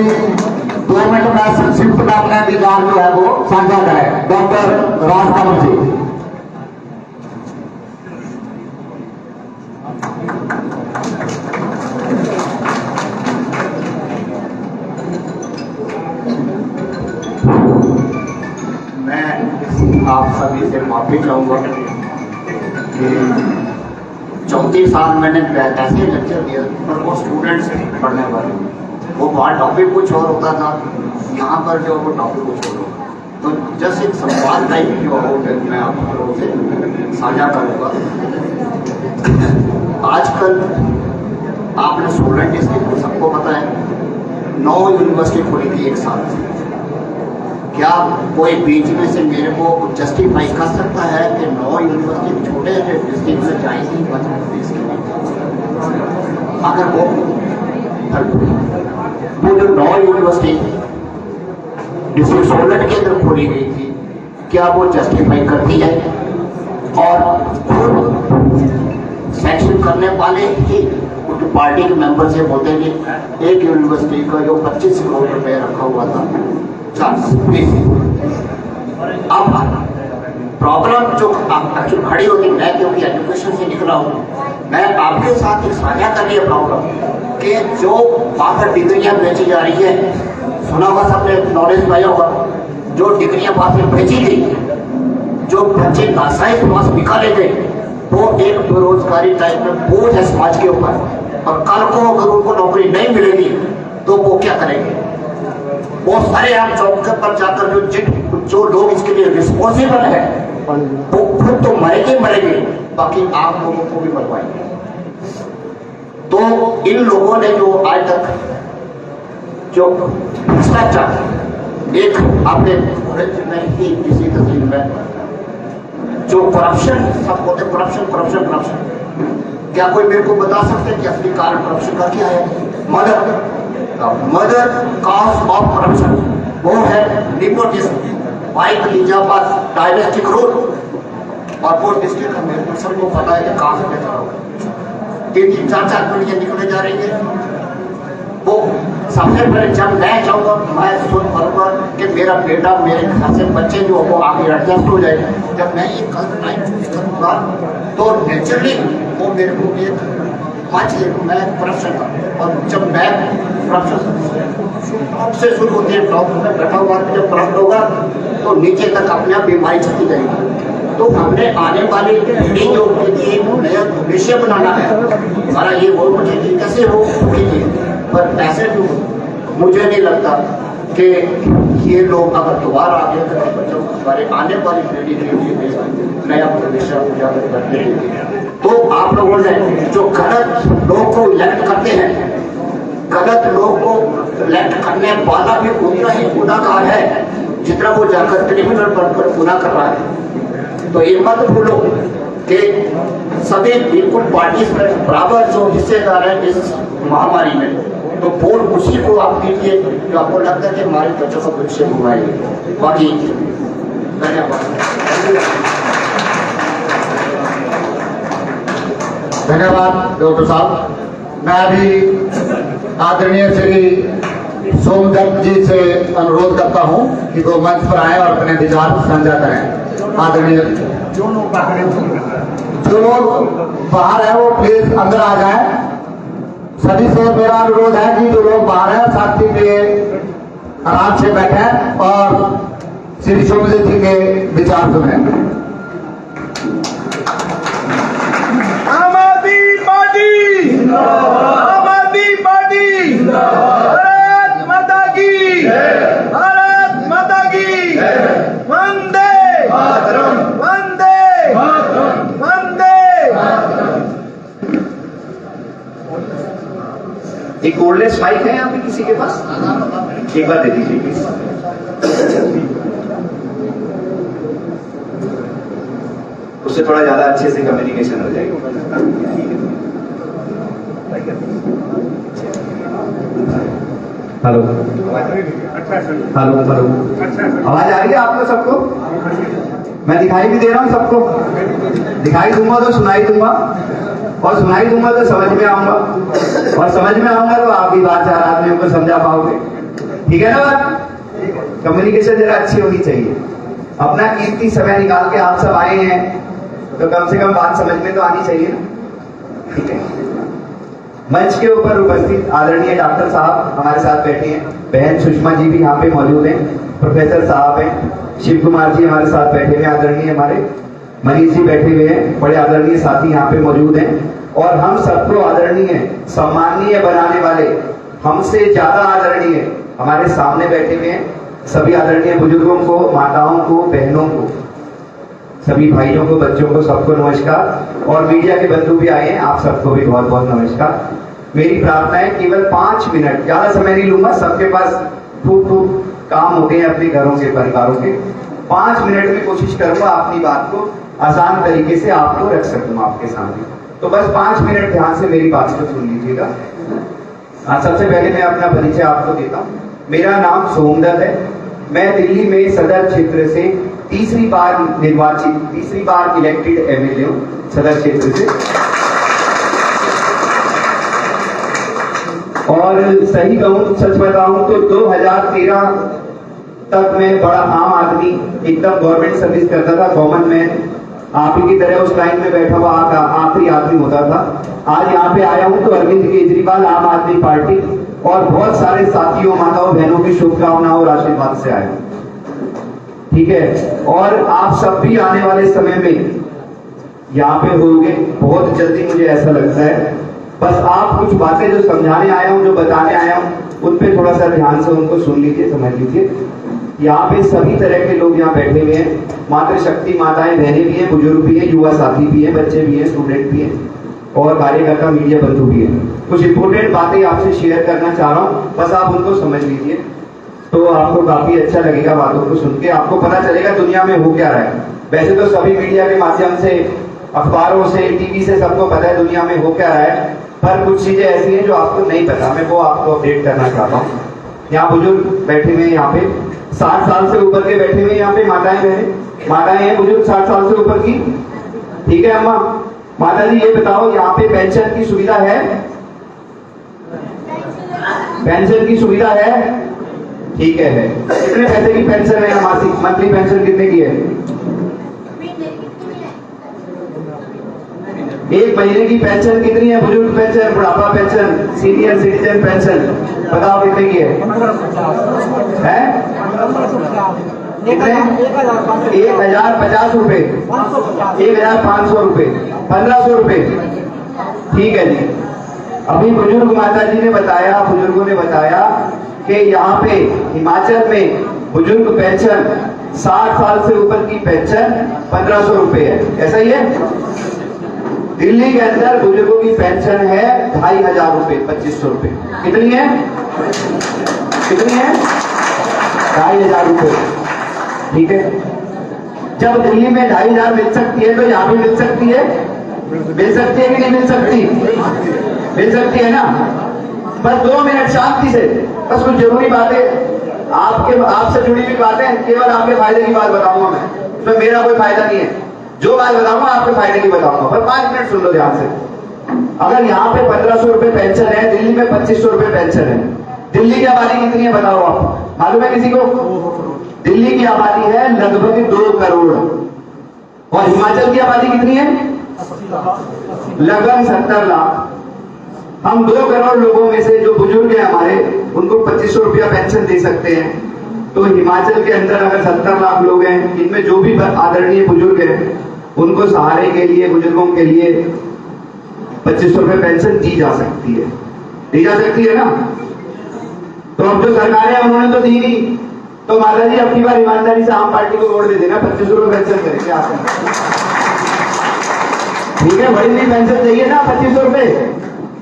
2 मिनट में संक्षिप्त में अपने विचार जो है वो साझा करें। डॉक्टर राजकमल जी। मैं आप सभी से माफी चाहूंगा कि 34 साल मैंने ऐसे लेक्चर दिया, पर वो स्टूडेंट्स पढ़ने वाले, वो वहाँ टॉपिक कुछ और होता था, यहाँ पर जो वो टॉपिक कुछ और होता। तो जस्ट एक संवाद टाइप जो हो, मैं आप लोगों से साझा करूँगा। आजकल आपने 16 डिस्ट्रिक्ट, सबको पता है 9 यूनिवर्सिटी खुली थी एक साल से। क्या कोई बीच में से मेरे को जस्टिफाई कर सकता है कि 9 यूनिवर्सिटी छोटे से डिस्ट्रिक्ट में जाएंगी मध्य प्रदेश के लिए? अगर वो जो 9 यूनिवर्सिटी डिस्ट्रिक्ट 16 के अंदर खोली गई थी, क्या वो जस्टिफाई करती है? और सेक्शन करने वाले ही उनकी पार्टी के मेंबर से बोलते हैं कि एक यूनिवर्सिटी का जो 25 करोड़ रुपए रखा हुआ था, अब प्रॉब्लम जो खड़ी होगी, मैं क्योंकि एजुकेशन से निकला हूँ, मैं आपके साथ एक साझा कर रही है प्रॉब्लम कि जो बाहर डिग्रियां बेची जा रही है, सुना हुआ सबने, नॉलेज पाया होगा, जो डिग्रियां बाहर में बेची गई, जो बच्चे नासाई समाज निकाले गए, वो एक बेरोजगारी टाइप में बोझ है समाज के ऊपर। और कल को अगर उनको नौकरी नहीं मिलेगी तो वो क्या करेंगे? वो सारे आप चौक पर जाकर जो लोग इसके लिए रिस्पॉन्सिबल है, वो खुद तो मरेंगे, बाकी आप लोगों को भी मरवाएंगे। तो इन लोगों ने जो आज तक जो भ्रष्टाचार, एक आपने इसी तस्वीर में जो करप्शन, सब बोलते करप्शन, क्या कोई मेरे को बता सकते हैं कि असली कारण करप्शन का क्या है? मदर कॉज ऑफ करप्शन वो है नेपोटिज्म, भाई भतीजा पर डायनेस्टिक रूल। और वो डिस्ट्रिक्ट मेरे को सबको पता है कि कहाँ से पैसा होगा, 3-4 पीढ़ियाँ निकले जा रही है। वो सबसे पहले जब मैं चाहूँगा, मैं सुन पाऊंगा कि मेरा बेटा, मेरे घर से बच्चे जो वो आगे एडजस्ट हो जाए। जब मैं ये करूँगा तो नेचुरली वो मेरे को एक मंच मैं करप्शन का, और जब मैं करप्शन से शुरू होती है, टॉप में बैठा हुआ जब करप्ट होगा तो नीचे तक अपने आप बीमारी चलती जाएगी। तो हमने आने वाले पीढ़ियों के लिए एक नया विषय बनाना है। हमारा ये वो मुझे कैसे हो कीजिए, पर ऐसे भी मुझे नहीं लगता कि ये लोग अगर दोबारा आगे बच्चों हमारे आने वाली पीढ़ी के लिए नया विषय उजागर करते हैं। तो आप लोगों ने जो गलत लोग को इलेक्ट करते हैं, गलत लोग को इलेक्ट करने वाला भी उतना ही गुनाहगार है जितना वो जाकर क्रिमिनल बनकर गुनाह कर रहा है। तो ये मत भूलो कि सभी बिल्कुल पार्टी में बराबर जो हिस्सेदार है इस महामारी में, तो वोट उसी को आप कीजिए जो आपको लगता है कि हमारे बच्चों का भविष्य घुमाएगी। बाकी धन्यवाद डॉक्टर साहब। मैं अभी आदरणीय श्री सोमदत्त जी से अनुरोध करता हूं कि वो मंच पर आए और अपने विचार साझा करें। आदरणीय जो लोग बाहर है वो प्लीज अंदर आ जाए। सभी से मेरा अनुरोध है कि जो लोग बाहर हैं शांति पे आराम से बैठे और श्री सोमदत्त जी के विचार सुने। आम आदमी पार्टी, आम आदमी पार्टी, भारत माता की, भारत माता की, वंदे मातरम, वंदे मातरम, वंदे। एक कोर्डलेस माइक है यहाँ पे किसी के पास? एक बार दे दीजिए प्लीज। उससे थोड़ा ज्यादा अच्छे से कम्युनिकेशन हो जाएगी। हेलो हेलो हेलो, आवाज आ रही है आप लोग सबको? मैं दिखाई भी दे रहा हूँ सबको। दिखाई दूंगा तो सुनाई दूंगा, और सुनाई दूंगा तो समझ में आऊंगा, और समझ में आऊंगा तो आप भी बात चार आदमियों को समझा पाओगे। ठीक है ना बात? कम्युनिकेशन जरा अच्छी होनी चाहिए। अपना कीमती समय निकाल के आप सब आए हैं तो कम से कम बात समझ में तो आनी चाहिए ना। ठीक है। मंच के ऊपर उपस्थित आदरणीय डॉक्टर साहब हमारे साथ बैठे हैं, बहन सुषमा जी भी यहाँ पे मौजूद हैं, प्रोफेसर साहब हैं, शिव कुमार जी हमारे साथ बैठे हुए, आदरणीय हमारे मनीष जी बैठे हुए हैं, बड़े आदरणीय साथी यहाँ पे मौजूद हैं। और हम सबको आदरणीय सम्माननीय बनाने वाले, हमसे ज्यादा आदरणीय हमारे सामने बैठे हुए हैं सभी आदरणीय बुजुर्गों को, माताओं को, बहनों को, सभी भाइयों को, बच्चों को, सबको नमस्कार। और मीडिया के बंधु भी आए हैं, आप सबको भी बहुत बहुत नमस्कार। मेरी प्रार्थना है केवल 5 मिनट, ज्यादा समय नहीं लूंगा, सबके पास खूब खूब काम हो गए अपने घरों के, परिवारों के। 5 मिनट में कोशिश करूंगा अपनी बात को आसान तरीके से आपको रख सकूं आपके सामने। तो बस 5 मिनट ध्यान से मेरी बात को सुन लीजिएगा। सबसे पहले मैं अपना परिचय आपको देता हूँ। मेरा नाम सोमदत्त है। मैं दिल्ली में सदर क्षेत्र से तीसरी बार इलेक्टेड एमएलए हूँ सदर क्षेत्र से। और सही कहूँ, सच बताऊं तो 2013 तक मैं बड़ा आम आदमी, एकदम गवर्नमेंट सर्विस करता था, कॉमन मैन, आप ही की तरह उस लाइन में बैठा हुआ आखिरी आदमी होता था। आज यहाँ पे आया हूँ तो अरविंद केजरीवाल, आम आदमी पार्टी और बहुत सारे साथियों, माताओं, बहनों की शुभकामनाओं और आशीर्वाद से आया हूँ। ठीक है। और आप सब भी आने वाले समय में यहाँ पे होंगे बहुत जल्दी, मुझे ऐसा लगता है। बस आप कुछ बातें जो समझाने आया हूँ, जो बताने आया हूँ, उन पे थोड़ा सा ध्यान से उनको सुन लीजिए, समझ लीजिए। यहाँ पे सभी तरह के लोग यहाँ बैठे हुए हैं, मातृशक्ति माताएं, बहनें भी हैं, बुजुर्ग भी हैं, युवा साथी भी हैं, बच्चे भी हैं, स्टूडेंट भी हैं, और कार्यकर्ता, मीडिया बंधु भी हैं। कुछ इंपोर्टेंट बातें आपसे शेयर करना चाह रहा हूँ, बस आप उनको समझ लीजिए तो आपको काफी अच्छा लगेगा। बातों को सुन के आपको पता चलेगा दुनिया में हो क्या रहा है। वैसे तो सभी मीडिया के माध्यम से, अखबारों से, टीवी से सबको पता है दुनिया में हो क्या रहा है, पर कुछ चीजें ऐसी हैं जो आपको नहीं पता, मैं वो आपको अपडेट करना चाहता हूँ। यहाँ बुजुर्ग बैठे हुए हैं, यहाँ पे 60 साल से ऊपर के बैठे हुए, यहाँ पे माताएं हैं बुजुर्ग 60 साल से ऊपर की। ठीक है अम्मा, माता जी ये बताओ, यहाँ पे पेंशन की सुविधा है? पेंशन की सुविधा है? ठीक है। कितने पैसे की पेंशन है? मासिक मंथली पेंशन कितने की है? 1 महीने की पेंशन कितनी है? बुजुर्ग पेंशन, बुढ़ापा पेंशन, सीनियर सिटीजन पेंशन बताओ कितने की है? कितने? 1050 रुपए, 1500 रुपए, 1500 रुपए। ठीक है जी। अभी बुजुर्ग माता जी ने बताया, बुजुर्गों ने बताया कि यहाँ पे हिमाचल में बुजुर्ग पेंशन 60 साल से ऊपर की पेंशन 1500 रुपए है, ऐसा ही है। दिल्ली के अंदर बुजुर्गों की पेंशन है 2500 रुपए, 2500 रुपए। कितनी है? कितनी है? 2500 रुपए। ठीक है। जब दिल्ली में 2500 मिल सकती है तो यहाँ भी मिल सकती है, मिल सकती है कि नहीं मिल सकती? मिल सकती है ना। बस 2 मिनट शांति से, बस कुछ जरूरी बातें आपसे जुड़ी हुई बातें, केवल आपके फायदे की बात बताऊंगा मैं, तो मेरा कोई फायदा नहीं है। जो बात बताऊंगा आपके फायदे की बताऊंगा, पर 5 मिनट सुन लो ध्यान से। अगर यहाँ पे 1500 रुपए पेंशन है, दिल्ली में 2500 रुपए पेंशन है। दिल्ली की आबादी कितनी है बताओ आप, मालूम है किसी को? दिल्ली की आबादी है लगभग 2 करोड़, और हिमाचल की आबादी कितनी है? लगभग 70 लाख। हम 2 करोड़ लोगों में से जो बुजुर्ग हैं हमारे, उनको 2500 रुपया पेंशन दे सकते हैं। तो हिमाचल के अंदर अगर 70 लाख लोग हैं, इनमें जो भी आदरणीय बुजुर्ग हैं, उनको सहारे के लिए, बुजुर्गों के लिए 2500 रुपये पेंशन दी जा सकती है, दी जा सकती है ना। तो अब जो सरकार है उन्होंने तो दी नहीं, तो माता जी अपनी बार ईमानदारी से आम पार्टी को वोट दे देना, 2500 रुपये पेंशन करेंगे आप। ठीक है, बड़ी भी पेंशन चाहिए ना, 2500 रुपये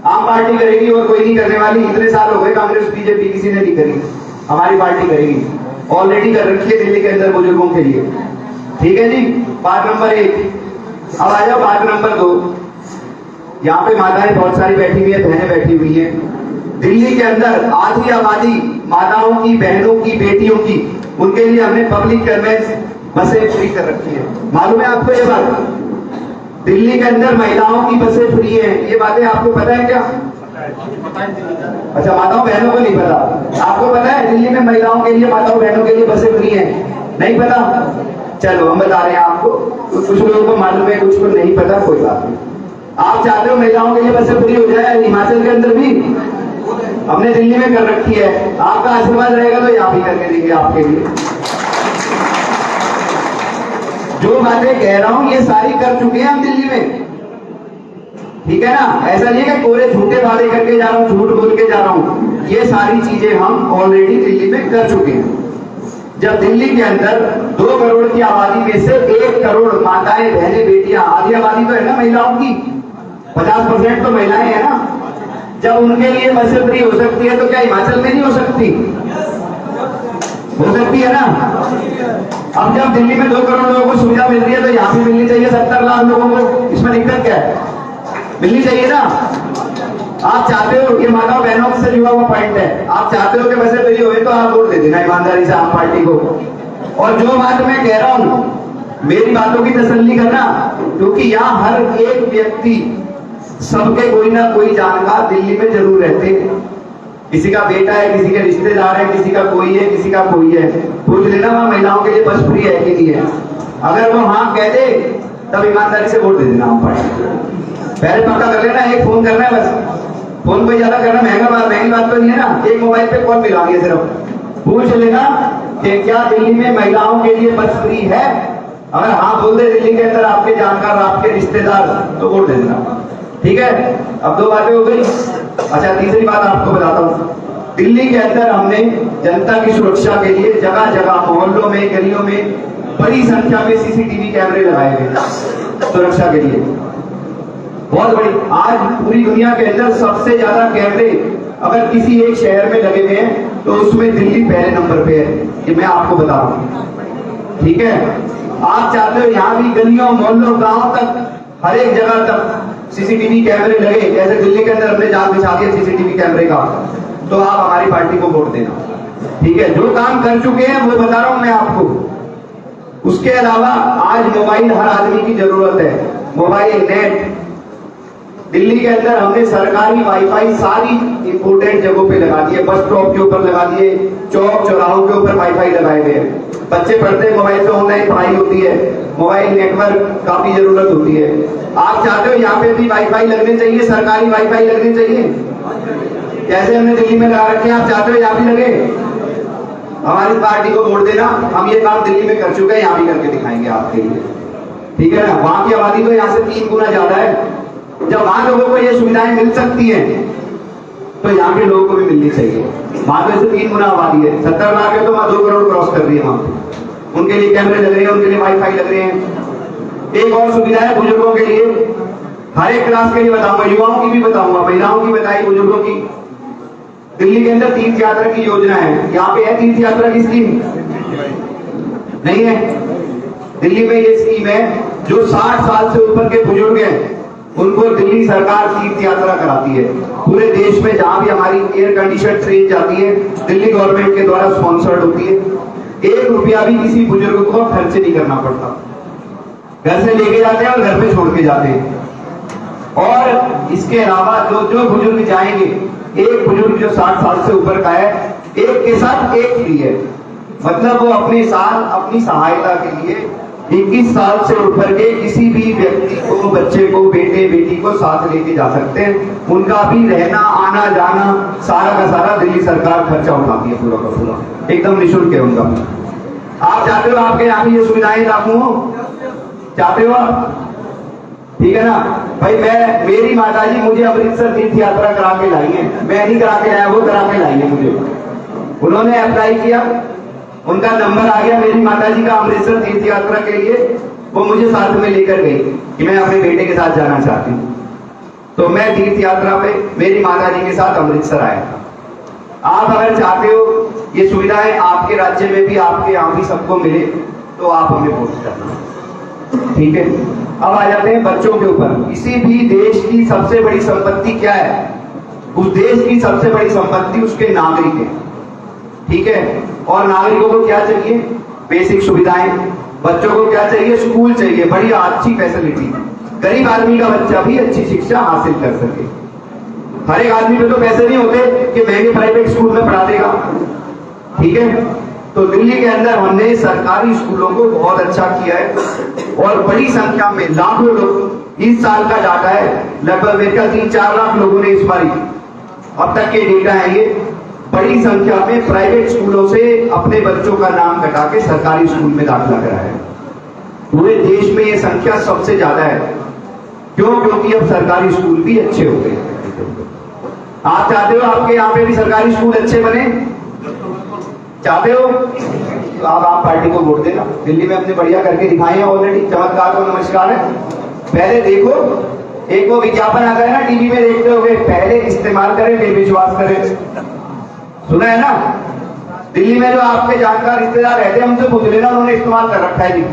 आम पार्टी करेगी और कोई नहीं करने वाली। इतने साल हो गए कांग्रेस बीजेपी किसी ने नहीं करी, हमारी पार्टी करेगी, ऑलरेडी कर रखी है दिल्ली के अंदर बुजुर्गों के लिए। ठीक है जी, बात नंबर 1। अब आ जाओ बात नंबर 2। यहाँ पे माताएं बहुत सारी बैठी हुई है, बहनें बैठी हुई है। दिल्ली के अंदर आधी आबादी माताओं की, बहनों की, बेटियों की, उनके लिए हमने पब्लिक कन्वेंस बसें फ्री कर रखी है। मालूम है आपको ये बात? दिल्ली के अंदर महिलाओं की बसें फ्री है, ये बातें आपको पता है क्या? अच्छा, माताओं बहनों को नहीं पता, आपको पता है दिल्ली में महिलाओं के लिए, माताओं बहनों के लिए बसें फ्री है? नहीं पता? चलो हम बता रहे हैं आपको, कुछ लोगों को मालूम है, कुछ को नहीं पता, कोई बात नहीं। आप चाहते हो महिलाओं के लिए बसें फ्री हो जाए हिमाचल के अंदर भी? हमने दिल्ली में कर रखी है, आपका आशीर्वाद रहेगा तो यहाँ भी करके देंगे आपके लिए। जो बातें कह रहा हूं ये सारी कर चुके हैं हम दिल्ली में, ठीक है ना। ऐसा नहीं है कि पूरे झूठे वादे करके जा रहा हूं, झूठ बोल के जा रहा हूं, ये सारी चीजें हम ऑलरेडी दिल्ली में कर चुके हैं। जब दिल्ली के अंदर 2 करोड़ की आबादी में से 1 करोड़ माताएं, बहनें, बेटियां, आधी आबादी तो है ना महिलाओं की, 50% तो महिलाएं हैं ना। जब उनके लिए बसें फ्री हो सकती है तो क्या हिमाचल में नहीं हो सकती? हो सकती है ना। अब जब दिल्ली में 2 करोड़ लोगों को सुविधा मिल रही है तो यहाँ भी मिलनी चाहिए 70 लाख लोगों को, इसमें दिक्कत क्या है? मिलनी चाहिए ना। आप चाहते हो, ये माताओं बहनों से जुड़ा हुआ पॉइंट है, आप चाहते हो कि बसें फ्री हो तो आप वोट दे देना ईमानदारी से आम पार्टी को। और जो बात मैं कह रहा हूं मेरी बातों की तसल्ली करना, क्योंकि यहाँ हर एक व्यक्ति, सबके कोई ना कोई जानकार दिल्ली में जरूर रहते हैं। किसी का बेटा है, किसी के रिश्तेदार है, किसी का कोई है, किसी का कोई है। पूछ लेना वहां महिलाओं के लिए बस फ्री है कि नहीं है। अगर वो हाँ कह दे तब ईमानदारी से वोट दे देना आम पार्टी। पहले पक्का कर लेना, एक फोन करना है बस, फोन कोई ज्यादा करना महंगी बात तो नहीं है ना। एक मोबाइल पे कॉल मिलानी है, सिर्फ पूछ लेना कि क्या दिल्ली में महिलाओं के लिए बस फ्री है। अगर हाँ बोल दे दिल्ली के अंदर आपके जानकार, आपके रिश्तेदार, तो वोट दे देना। ठीक है, अब 2 बातें हो गई। अच्छा, तीसरी बात आपको बताता हूँ। दिल्ली के अंदर हमने जनता की सुरक्षा के लिए जगह जगह, मोहल्लों में, गलियों में बड़ी संख्या में सीसीटीवी कैमरे लगाए गए सुरक्षा के लिए, बहुत बड़ी। आज पूरी दुनिया के अंदर सबसे ज्यादा कैमरे अगर किसी एक शहर में लगे हुए हैं तो उसमें दिल्ली पहले नंबर पे है, ये मैं आपको बता रहा हूँ। ठीक है, आप चाहते हो यहाँ भी गलियों, मोहल्लों, गांव तक, हर एक जगह तक सीसीटीवी कैमरे लगे, जैसे दिल्ली के अंदर हमने जाल बिछा दिया सीसीटीवी कैमरे का, तो आप हमारी पार्टी को वोट देना। ठीक है, जो काम कर चुके हैं वो बता रहा हूं मैं आपको। उसके अलावा आज मोबाइल हर आदमी की जरूरत है, मोबाइल, नेट। दिल्ली के अंदर हमने सरकारी वाईफाई सारी इंपोर्टेंट जगहों पे लगा दिए, बस स्टॉप के ऊपर लगा दिए, चौक चौराहों के ऊपर वाईफाई लगाए गए। बच्चे पढ़ते हैं मोबाइल से, ऑनलाइन पढ़ाई होती है, मोबाइल नेटवर्क काफी जरूरत होती है। आप चाहते हो यहाँ पे भी वाईफाई लगने चाहिए, सरकारी वाईफाई लगने चाहिए, जैसे हमने दिल्ली में लगा रखे हैं, आप चाहते हो यहाँ भी लगे? हमारी पार्टी को वोट देना, हम ये काम दिल्ली में कर चुके हैं, यहाँ भी करके दिखाएंगे आपके लिए, ठीक है ना। वहां की आबादी तो यहाँ से 3 गुना ज्यादा है। जब वहां लोगों को ये सुविधाएं मिल सकती हैं तो यहाँ के लोगों को भी मिलनी चाहिए। वहां पे से 3 गुना आबादी है, 70 लाख है तो वहां 2 करोड़ क्रॉस कर रही है वहां पे। उनके लिए कैमरे लग रहे हैं, उनके लिए वाईफाई लग रहे हैं। एक और सुविधा है बुजुर्गों के लिए, हर एक क्लास के लिए बताऊंगा, युवाओं की भी बताऊंगा, महिलाओं की बताई, बुजुर्गों की। दिल्ली के अंदर तीर्थ यात्रा की योजना है, यहाँ पे है तीर्थ यात्रा की स्कीम नहीं है? दिल्ली में ये स्कीम है, जो 60 साल से ऊपर के बुजुर्ग हैं उनको दिल्ली सरकार तीर्थ यात्रा कराती है। पूरे देश में जहां भी हमारी एयर कंडीशन ट्रेन जाती है, दिल्ली गवर्नमेंट के द्वारा स्पॉन्सर्ड होती है। 1 रुपया भी किसी बुजुर्ग को खर्च नहीं करना पड़ता, घर से लेके जाते हैं और घर पे छोड़ के जाते हैं। और इसके अलावा जो बुजुर्ग जाएंगे, एक बुजुर्ग जो 60 साल से ऊपर का है, एक के साथ एक फ्री है। मतलब वो अपनी सहायता के लिए 21 साल से ऊपर के किसी भी व्यक्ति को, बच्चे को, बेटे बेटी को साथ लेके जा सकते हैं। उनका भी रहना, आना जाना सारा का सारा दिल्ली सरकार खर्चा उठाती है, पूरा का पूरा, एकदम निःशुल्क है उनका। आप चाहते हो आपके यहाँ भी ये सुविधाएं लागू हो? चाहते हो आप? ठीक है ना भाई। मेरी माताजी मुझे अमृतसर तीर्थ यात्रा करा के लाई है, मैं नहीं करा के लाया, वो करा के लाई है मुझे। उन्होंने अप्लाई किया, उनका नंबर आ गया मेरी माताजी का अमृतसर तीर्थ यात्रा के लिए, वो मुझे साथ में लेकर गई कि मैं अपने बेटे के साथ जाना चाहती हूँ। तो मैं तीर्थ यात्रा पे मेरी माताजी के साथ अमृतसर आया था। आप अगर चाहते हो ये सुविधाएं आपके राज्य में भी, आपके यहाँ भी सबको मिले, तो आप हमें वोट करना, ठीक है। अब आ जाते हैं बच्चों के ऊपर। किसी भी देश की सबसे बड़ी संपत्ति क्या है? उस देश की सबसे बड़ी संपत्ति उसके नागरिक है, ठीक है। और नागरिकों को क्या चाहिए? बेसिक सुविधाएं। बच्चों को क्या चाहिए? स्कूल चाहिए, बढ़िया अच्छी फैसिलिटी, गरीब आदमी का बच्चा भी अच्छी शिक्षा हासिल कर सके। हर एक आदमी पे तो पैसे नहीं होते कि महंगे प्राइवेट स्कूल में पढ़ा देगा, ठीक है। तो दिल्ली के अंदर हमने सरकारी स्कूलों को बहुत अच्छा किया है और बड़ी संख्या में लाखों लोग, इस साल का डाटा है, लगभग मेरे ख्याल 3-4 लाख लोगों ने इस बार, अब तक के डेटा है ये, बड़ी संख्या में प्राइवेट स्कूलों से अपने बच्चों का नाम कटा के सरकारी स्कूल में दाखिला कराया है। पूरे देश में ये संख्या सबसे ज्यादा है। क्यों? क्योंकि अब सरकारी स्कूल भी अच्छे हो गए। आप चाहते हो आपके यहाँ पे भी सरकारी स्कूल अच्छे बने? चाहते हो तो आप पार्टी को वोट देना। दिल्ली में अपने बढ़िया करके दिखाए हैं ऑलरेडी, चमत्कार को नमस्कार है। पहले देखो, एक वो विज्ञापन आता है ना टीवी में, देखते होगे, पहले इस्तेमाल करें फिर विश्वास करें, सुना है ना? दिल्ली में जो आपके जानकार रिश्तेदार रहते हैं उनसे पूछ लेना, उन्होंने इस्तेमाल कर रखा है जी।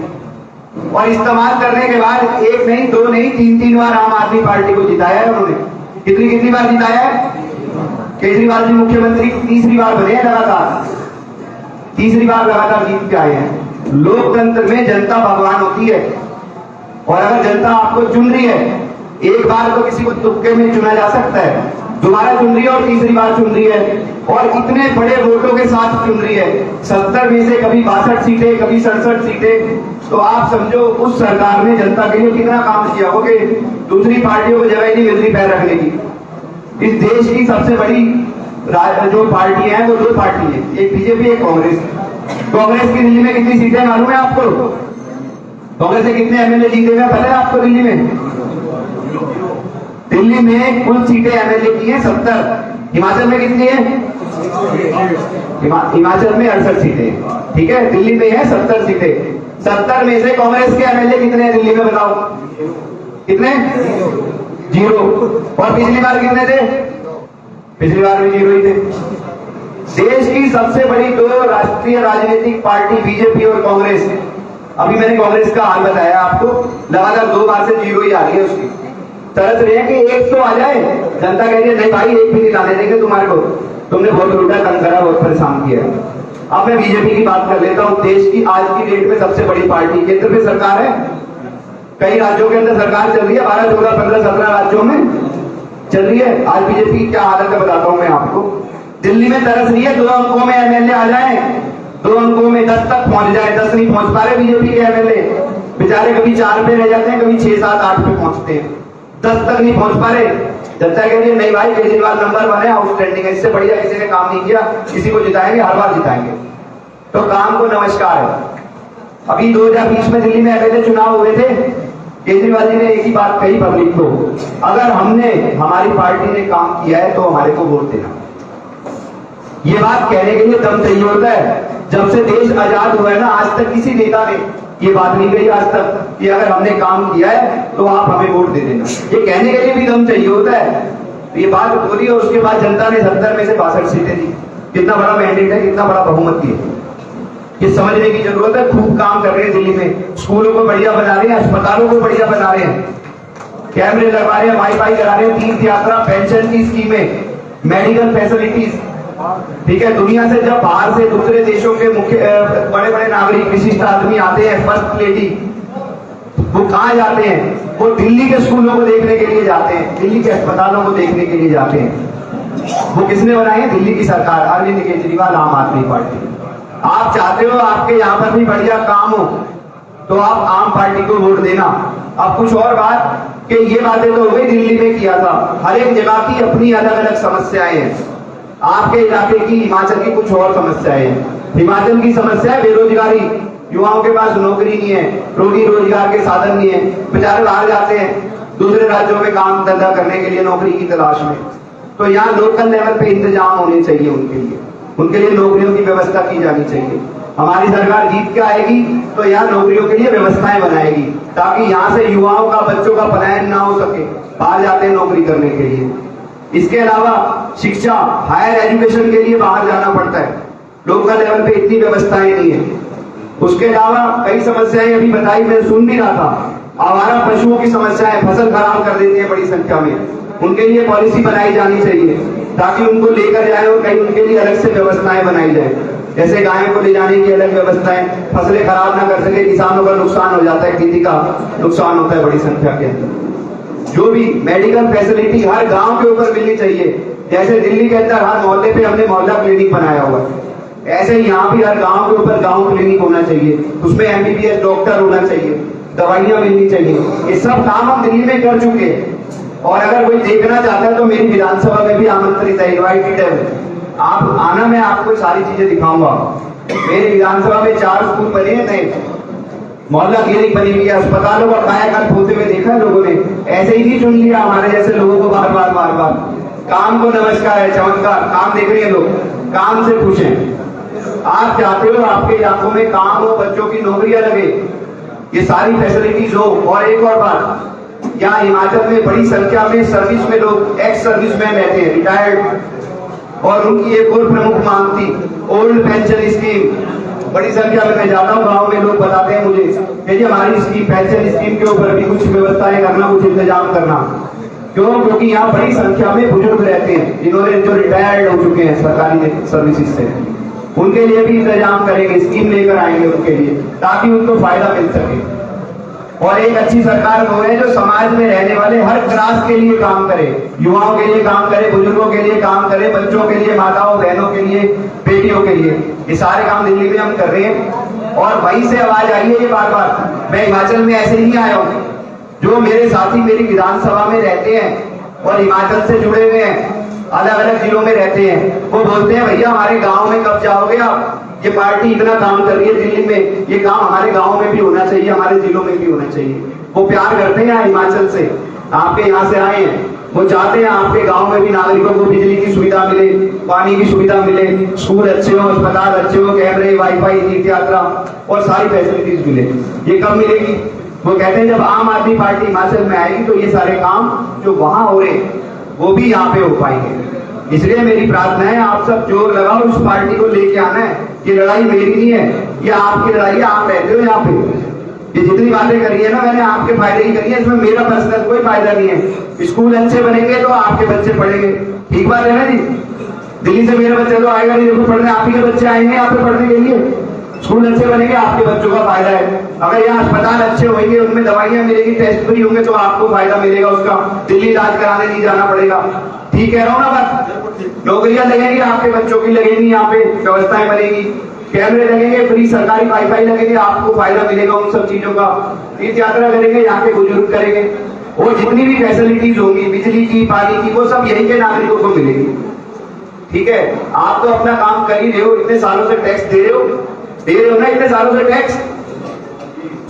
और इस्तेमाल करने के बाद 1 नहीं 2 नहीं 3-3 बार आम आदमी पार्टी को जिताया है उन्होंने। कितनी बार जिताया है? केजरीवाल जी मुख्यमंत्री 3री बार बने हैं लगातार, 3री बार लगातार जीत के आए हैं। लोकतंत्र में जनता भगवान होती है, और अगर जनता आपको चुन रही है, एक बार तो किसी को तुक्के में चुना जा सकता है, दोबारा चुन रही है और 3री बार चुन रही है, और इतने बड़े वोटों के साथ चुन रही है, 70 में से कभी 62 सीटें, कभी 67 सीटें। तो आप समझो उस सरकार ने जनता के लिए कितना काम किया हो कि दूसरी पार्टियों को जगह ही नहीं मिल रही पैर रखने की। इस देश की सबसे बड़ी जो पार्टी है वो 2 पार्टी है, एक बीजेपी, एक कांग्रेस। कांग्रेस की दिल्ली में कितनी सीटें मालूम है आपको? कांग्रेस से कितने एमएलए जीते हुए पता है आपको? दिल्ली में कुल सीटें एमएलए की है 70। हिमाचल में कितनी है? हिमाचल में 68 सीटें, ठीक है। दिल्ली में है 70 सीटें। 70 में से कांग्रेस के एमएलए कितने हैं दिल्ली में बताओ? कितने? 0। और पिछली बार कितने थे? पिछली बार भी 0 ही थे। देश की सबसे बड़ी 2 राष्ट्रीय राजनीतिक पार्टी बीजेपी और कांग्रेस, अभी मैंने कांग्रेस का हाल बताया आपको, लगातार 2 बार से 0 ही आ रही है उसकी। तरस रहे हैं कि 1 तो आ जाए, जनता कह रही है नहीं भाई 1 भी नहीं लाने देंगे तुम्हारे को, तुमने बहुत लूटा, तंग करा, बहुत परेशान किया। अब मैं बीजेपी की बात कर लेता हूं। देश की आज की डेट में सबसे बड़ी पार्टी, केंद्र में सरकार है, कई राज्यों के अंदर सरकार चल रही है, 12, 14, 15, 17 राज्यों में चल रही है। आज बीजेपी क्या हालत है बताता हूं मैं आपको। दिल्ली में तरस रही है 2 अंकों में एमएलए आ जाए, 2 अंकों में 10 तक पहुंच जाए, 10 नहीं पहुंच पा रहे बीजेपी के एमएलए बेचारे, कभी 4 पे रह जाते हैं, कभी 6, 7, 8 पे पहुंचते हैं, 10 तक नहीं पहुंच पा रहे। जनता कह रही है नहीं भाई केजरीवाल नंबर 1 है, आउटस्टैंडिंग है, इससे बढ़िया किसी ने काम नहीं किया, किसी को जिताएंगे, हर बार जिताएंगे। तो काम को नमस्कार है। अभी 2020 में दिल्ली में एमएलए चुनाव हुए थे, केजरीवाल जी ने एक ही बात कही पब्लिक को, अगर हमारी पार्टी ने काम किया है तो हमारे को वोट देना। ये बात कहने के लिए दम चाहिए होता है। जब से देश आजाद हुआ है ना, आज तक किसी नेता ने ये बात नहीं कही आज तक कि अगर हमने काम किया है तो आप हमें वोट दे देना। ये कहने के लिए भी दम चाहिए होता है। तो ये बात बोली और उसके बाद जनता ने 70 में से 62 सीटें दी। कितना बड़ा मैंडेट है, कितना बड़ा बहुमत है, ये समझने की जरूरत है। खूब काम कर रहे हैं दिल्ली में, स्कूलों को बढ़िया बना रहे हैं, अस्पतालों को बढ़िया बना रहे हैं, कैमरे लगवा रहे हैं, वाईफाई करा रहे हैं, तीर्थ यात्रा, पेंशन की स्कीमें, मेडिकल फैसिलिटीज। ठीक है, दुनिया से जब बाहर से दूसरे देशों के मुख्य बड़े बड़े नागरिक विशिष्ट आदमी आते हैं, फर्स्ट लेडी, वो कहाँ जाते हैं? वो दिल्ली के स्कूलों को देखने के लिए जाते हैं, दिल्ली के अस्पतालों को देखने के लिए जाते हैं। वो किसने बनाए हैं? दिल्ली की सरकार, अरविंद केजरीवाल, आम आदमी पार्टी। आप चाहते हो आपके यहाँ पर भी बढ़िया काम हो तो आप आम पार्टी को वोट देना। अब कुछ और बात कि ये बातें तो हो गई दिल्ली में किया था, हर एक जगह की अपनी अलग अलग समस्याएं हैं। आपके इलाके की, हिमाचल की कुछ और समस्याएं हैं। हिमाचल की समस्या है बेरोजगारी, युवाओं के पास नौकरी नहीं है, रोजगार के साधन नहीं है, बेचारे बाहर जाते हैं दूसरे राज्यों में काम धंधा करने के लिए नौकरी की तलाश में। तो यहाँ लोकल लेवल पे इंतजाम होने चाहिए उनके लिए नौकरियों की व्यवस्था की जानी चाहिए। हमारी सरकार जीत के आएगी तो यहाँ नौकरियों के लिए व्यवस्थाएं बनाएगी ताकि यहाँ से युवाओं का, बच्चों का पलायन ना हो सके, बाहर जाते हैं नौकरी करने के लिए। इसके अलावा शिक्षा, हायर एजुकेशन के लिए बाहर जाना पड़ता है, लोकल लेवल पे इतनी व्यवस्थाएं नहीं है। उसके अलावा कई समस्याएं अभी बताई, मैं सुन भी रहा था। आवारा पशुओं की समस्याएं फसल खराब कर देती है बड़ी संख्या में, उनके लिए पॉलिसी बनाई जानी चाहिए ताकि उनको लेकर जाए और कहीं उनके लिए अलग से व्यवस्थाएं बनाई जाए। जैसे गायों को ले जाने की अलग व्यवस्थाएं, फसलें खराब ना कर सके, किसानों का नुकसान हो जाता है, खेती का नुकसान होता है बड़ी संख्या के अंदर। जो भी मेडिकल फैसिलिटी हर गांव के ऊपर मिलनी चाहिए। जैसे दिल्ली के अंदर हर मोहल्ले पे हमने मोहल्ला क्लिनिक बनाया हुआ है, ऐसे ही यहाँ भी हर गांव के ऊपर गांव क्लिनिक होना चाहिए, उसमें एमबीबीएस डॉक्टर होना चाहिए, दवाइयां मिलनी चाहिए। ये सब काम हम दिल्ली में कर चुके हैं और अगर कोई देखना चाहता है तो मेरी विधानसभा में भी आमंत्रित है, इनवाइटेड है। आप आना, मैं आपको सारी चीजें दिखाऊंगा। मेरी विधानसभा में 4 स्कूल बने हैं नए, मोहल्ला क्लिनिक बनी हुई है, अस्पतालों का कायाकल्प होते हुए देखा है लोगों ने। ऐसे ही नहीं चुन लिया हमारे जैसे लोगों को बार बार। काम को नमस्कार है, चमत्कार, काम देख रहे हैं लोग, काम से खुश हैं। आप चाहते हो आपके इलाकों में काम हो, बच्चों की नौकरियां लगे, ये सारी फैसिलिटीज हो। और एक और बात, यहाँ हिमाचल में बड़ी संख्या में सर्विस में लोग, एक्स सर्विसमैन रहते हैं, रिटायर्ड, और उनकी एक और प्रमुख मांग थी ओल्ड पेंशन स्कीम। बड़ी संख्या में मैं जाता हूँ गांव में, लोग बताते हैं मुझे कि हमारी स्कीम, पेंशन स्कीम के ऊपर भी कुछ व्यवस्थाएं करना, कुछ इंतजाम करना। क्यों? क्योंकि यहाँ बड़ी संख्या में बुजुर्ग रहते हैं जिन्होंने जो रिटायर्ड हो चुके हैं सरकारी सर्विसेज से, उनके लिए भी इंतजाम करेंगे, स्कीम लेकर आएंगे उनके लिए ताकि उनको फायदा मिल सके। और एक अच्छी सरकार वो है जो समाज में रहने वाले हर क्लास के लिए काम करे, युवाओं के लिए काम करे, बुजुर्गों के लिए काम करे, बच्चों के लिए, माताओं बहनों के लिए, बेटियों के लिए। ये सारे काम दिल्ली में हम कर रहे हैं और वहीं से आवाज आई है ये बार। मैं हिमाचल में ऐसे ही आया हूँ, जो मेरे साथी मेरी विधानसभा में रहते हैं और हिमाचल से जुड़े हुए हैं, अलग अलग जिलों में रहते हैं, वो बोलते हैं भैया हमारे गांव में कब जाओगे आप? ये पार्टी इतना काम कर रही है दिल्ली में, ये काम हमारे गांव में भी होना चाहिए, हमारे जिलों में भी होना चाहिए। वो प्यार करते हैं हिमाचल से, आपके यहाँ से आए हैं, वो चाहते हैं आपके गांव में भी नागरिकों को बिजली की सुविधा मिले, पानी की सुविधा मिले, स्कूल अच्छे हो, अस्पताल अच्छे हो, कैमरे, वाईफाई, तीर्थ यात्रा और सारी फैसिलिटीज मिले। ये कब मिलेगी? वो कहते हैं जब आम आदमी पार्टी हिमाचल में आएगी तो ये सारे काम जो वहां हो रहे वो भी यहाँ पे हो पाएंगे। इसलिए मेरी प्रार्थना है, आप सब जोर लगाओ, इस पार्टी को लेके आना है। ये लड़ाई मेरी नहीं है, ये आपकी लड़ाई है, आप रहते हो यहाँ पे। ये जितनी बातें करी है ना मैंने, आपके फायदे की करी है, इसमें मेरा पर्सनल कोई फायदा नहीं है। स्कूल अच्छे बनेंगे तो आपके बच्चे पढ़ेंगे, ठीक बात है ना जी? दिल्ली से मेरे बच्चे तो आएगा नहीं, देखो पढ़ने, आप ही के बच्चे आएंगे यहाँ पे पढ़ने के लिए। स्कूल अच्छे बनेंगे, आपके बच्चों का फायदा है। अगर यहाँ अस्पताल अच्छे होंगे, उनमें दवाइयां मिलेगी, टेस्ट फ्री होंगे, तो आपको फायदा मिलेगा उसका, दिल्ली इलाज कराने नहीं जाना पड़ेगा। ठीक कह रहा हूँ ना बात? नौकरियां लगेंगी, आपके बच्चों की लगेंगी, यहाँ पे व्यवस्थाएं बनेगी, कैमरे लगेंगे, फ्री सरकारी वाईफाई लगेंगे, आपको फायदा मिलेगा उन सब चीजों का। तीर्थ यात्रा करेंगे, यहाँ के बुजुर्ग करेंगे, और जितनी भी फैसिलिटीज होंगी, बिजली की, पानी की, वो सब यहीं के नागरिकों को मिलेगी। ठीक है, आप तो अपना काम कर ही रहे हो, इतने सालों से टैक्स दे रहे हो, दे रहे हो ना इतने सालों से टैक्स।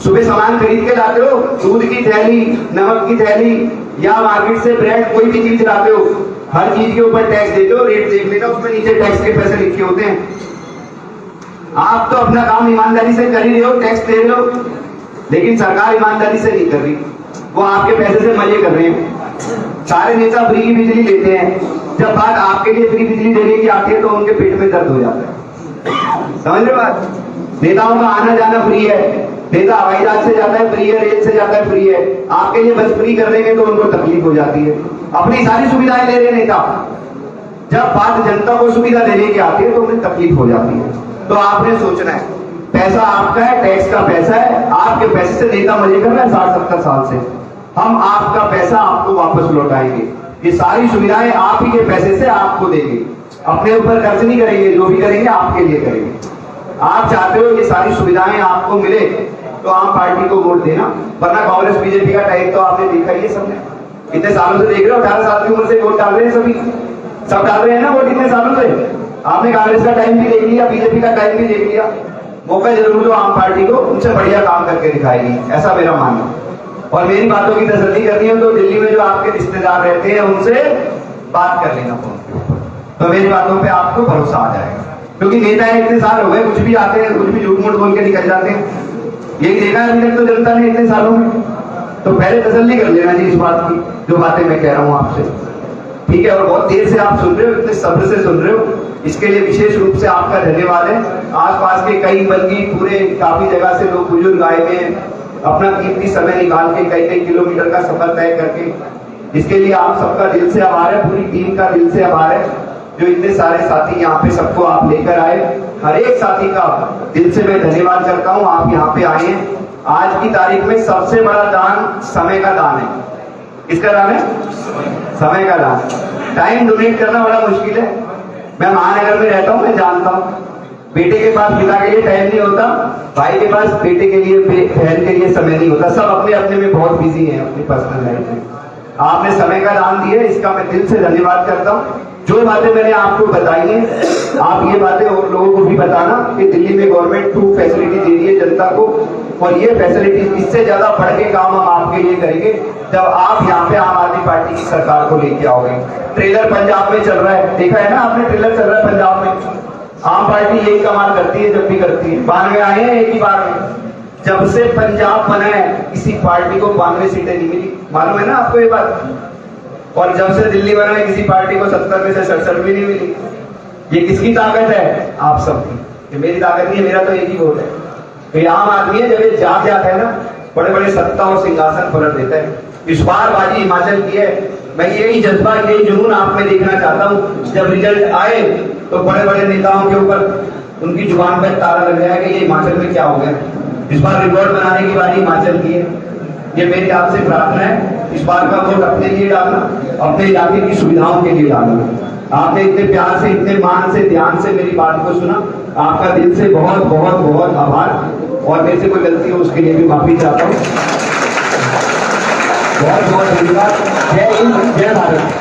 सुबह सामान खरीद के लाते हो, दूध की थैली, नमक की थैली या मार्केट से ब्रेड, कोई भी चीज लाते हो, हर चीज के ऊपर टैक्स देते हो। रेट देख लेना, उसमें नीचे टैक्स के पैसे लिखे होते हैं। आप तो अपना काम ईमानदारी से कर ही रहे हो, टैक्स दे रहे हो, लेकिन सरकार ईमानदारी से नहीं कर रही, वो आपके पैसे से मजे कर रहे हैं। सारे नेता फ्री की बिजली लेते हैं, जब बात आपके लिए फ्री बिजली देने की आती है तो उनके पेट में दर्द हो जाता है। समझ रहे बात? नेताओं का आना जाना फ्री है, नेता हवाई जहाज से जाता है फ्री है, रेल से जाता है फ्री है, आपके लिए बस फ्री कर देंगे तो उनको तकलीफ हो जाती है। अपनी सारी सुविधाएं ले रहे नेता, जब बात जनता को सुविधा देने की आती है तो उन्हें तकलीफ हो जाती है। तो आपने सोचना है, पैसा आपका है, टैक्स का पैसा है, आपके पैसे से नेता मजे कर रहा है 60-70 साल से। हम आपका पैसा आपको वापस लौटाएंगे, ये सारी सुविधाएं आप ही के पैसे से आपको देंगे, अपने ऊपर खर्च नहीं करेंगे, जो भी करेंगे आपके लिए करेंगे। आप चाहते हो ये सारी सुविधाएं आपको मिले तो आम पार्टी को वोट देना, वरना कांग्रेस बीजेपी का टाइम तो आपने देखा ही है, सबने इतने सालों से देख रहे हो, 18 साल की उम्र से वोट डाल रहे हैं, सभी सब डाल रहे हैं ना वोट इतने सालों से। आपने कांग्रेस का टाइम भी देख लिया, बीजेपी का टाइम भी देख लिया, मौका जरूर दो आम पार्टी को, उनसे बढ़िया काम करके दिखाएगी, ऐसा मेरा मानना। और मेरी बातों की तसल्ली करनी है तो दिल्ली में जो आपके रिश्तेदार रहते हैं उनसे बात कर लेना फोन के ऊपर, तो मेरी बातों पे आपको भरोसा आ जाएगा। क्योंकि नेता इतने साल हो गए, कुछ भी आते हैं, कुछ भी झूठ मूठ बोल के निकल जाते हैं, यही देखा है अभी तक तो जनता ने इतने सालों में। तो पहले तसल्ली कर लेना जी इस बात की, जो बातें मैं कह रहा हूं आपसे, ठीक है। और बहुत देर से आप सुन रहे हो, इतने सब्र से सुन रहे हो, इसके लिए विशेष रूप से आपका धन्यवाद है। आसपास के कई बल्कि पूरे काफी जगह से लोग बुजुर्ग आए हुए हैं, अपना कीमती समय निकाल के कई किलोमीटर का सफर तय करके, इसके लिए आप सबका दिल से आभार है, पूरी टीम का दिल से आभार है, जो इतने सारे साथी यहाँ पे सबको आप लेकर आए। हर एक साथी का दिल से मैं धन्यवाद करता हूँ, आप यहाँ पे आए हैं। आज की तारीख में सबसे बड़ा दान समय का दान है। किसका दान है? समय का दान। टाइम डोनेट करना बड़ा मुश्किल है। मैं महानगर में रहता हूँ, मैं जानता हूँ, बेटे के पास पिता के लिए टाइम नहीं होता, भाई के पास बेटे के लिए, बहन के लिए समय नहीं होता, सब अपने अपने में बहुत बिजी हैं अपनी पर्सनल लाइफ में। आपने समय का दान दिया, इसका मैं दिल से धन्यवाद करता हूँ। जो बातें मैंने आपको बताई हैं, आप ये बातें और लोगों को भी बताना कि दिल्ली में गवर्नमेंट 2 फैसिलिटी दे रही है जनता को, और ये फैसिलिटी इससे ज्यादा बढ़ के काम हम आपके लिए करेंगे जब आप यहाँ पे आम आदमी पार्टी की सरकार को लेके आओगे। ट्रेलर पंजाब में चल रहा है, देखा है ना आपने, ट्रेलर चल रहा है पंजाब में। आम पार्टी यही कमाल करती है, जब भी करती है। 92 आए हैं एक ही बार में, जब से पंजाब बना है किसी पार्टी को 92 सीटें नहीं मिली, मालूम है ना आपको ये बात। और जब से दिल्ली बना है किसी पार्टी को 70 में से 67 भी नहीं मिली। ये किसकी ताकत है? आप सबकी। ये मेरी ताकत नहीं है, मेरा तो एक ही वोट है। तो ये आम आदमी है, जब ये जाग जाता है ना, बड़े बड़े सत्ता और सिंहासन पलट देता है। इस बार बाजी हिमाचल की है, मैं यही जज्बा, यही जुनून आप में देखना चाहता हूँ। जब रिजल्ट आए तो बड़े बड़े नेताओं के ऊपर उनकी जुबान पर ताला लग जाएगा, ये हिमाचल में क्या हो गया। इस बार रिकॉर्ड बनाने की बारी हिमाचल की है। ये मेरी आपसे प्रार्थना है, इस बार का वोट अपने लिए डालना, अपने इलाके की सुविधाओं के लिए डालना। आपने इतने प्यार से, इतने मान से, ध्यान से मेरी बात को सुना, आपका दिल से बहुत बहुत बहुत आभार। और मेरे से कोई गलती हो उसके लिए भी माफी चाहता हूँ। बहुत बहुत धन्यवाद। जय हिंद, जय भारत।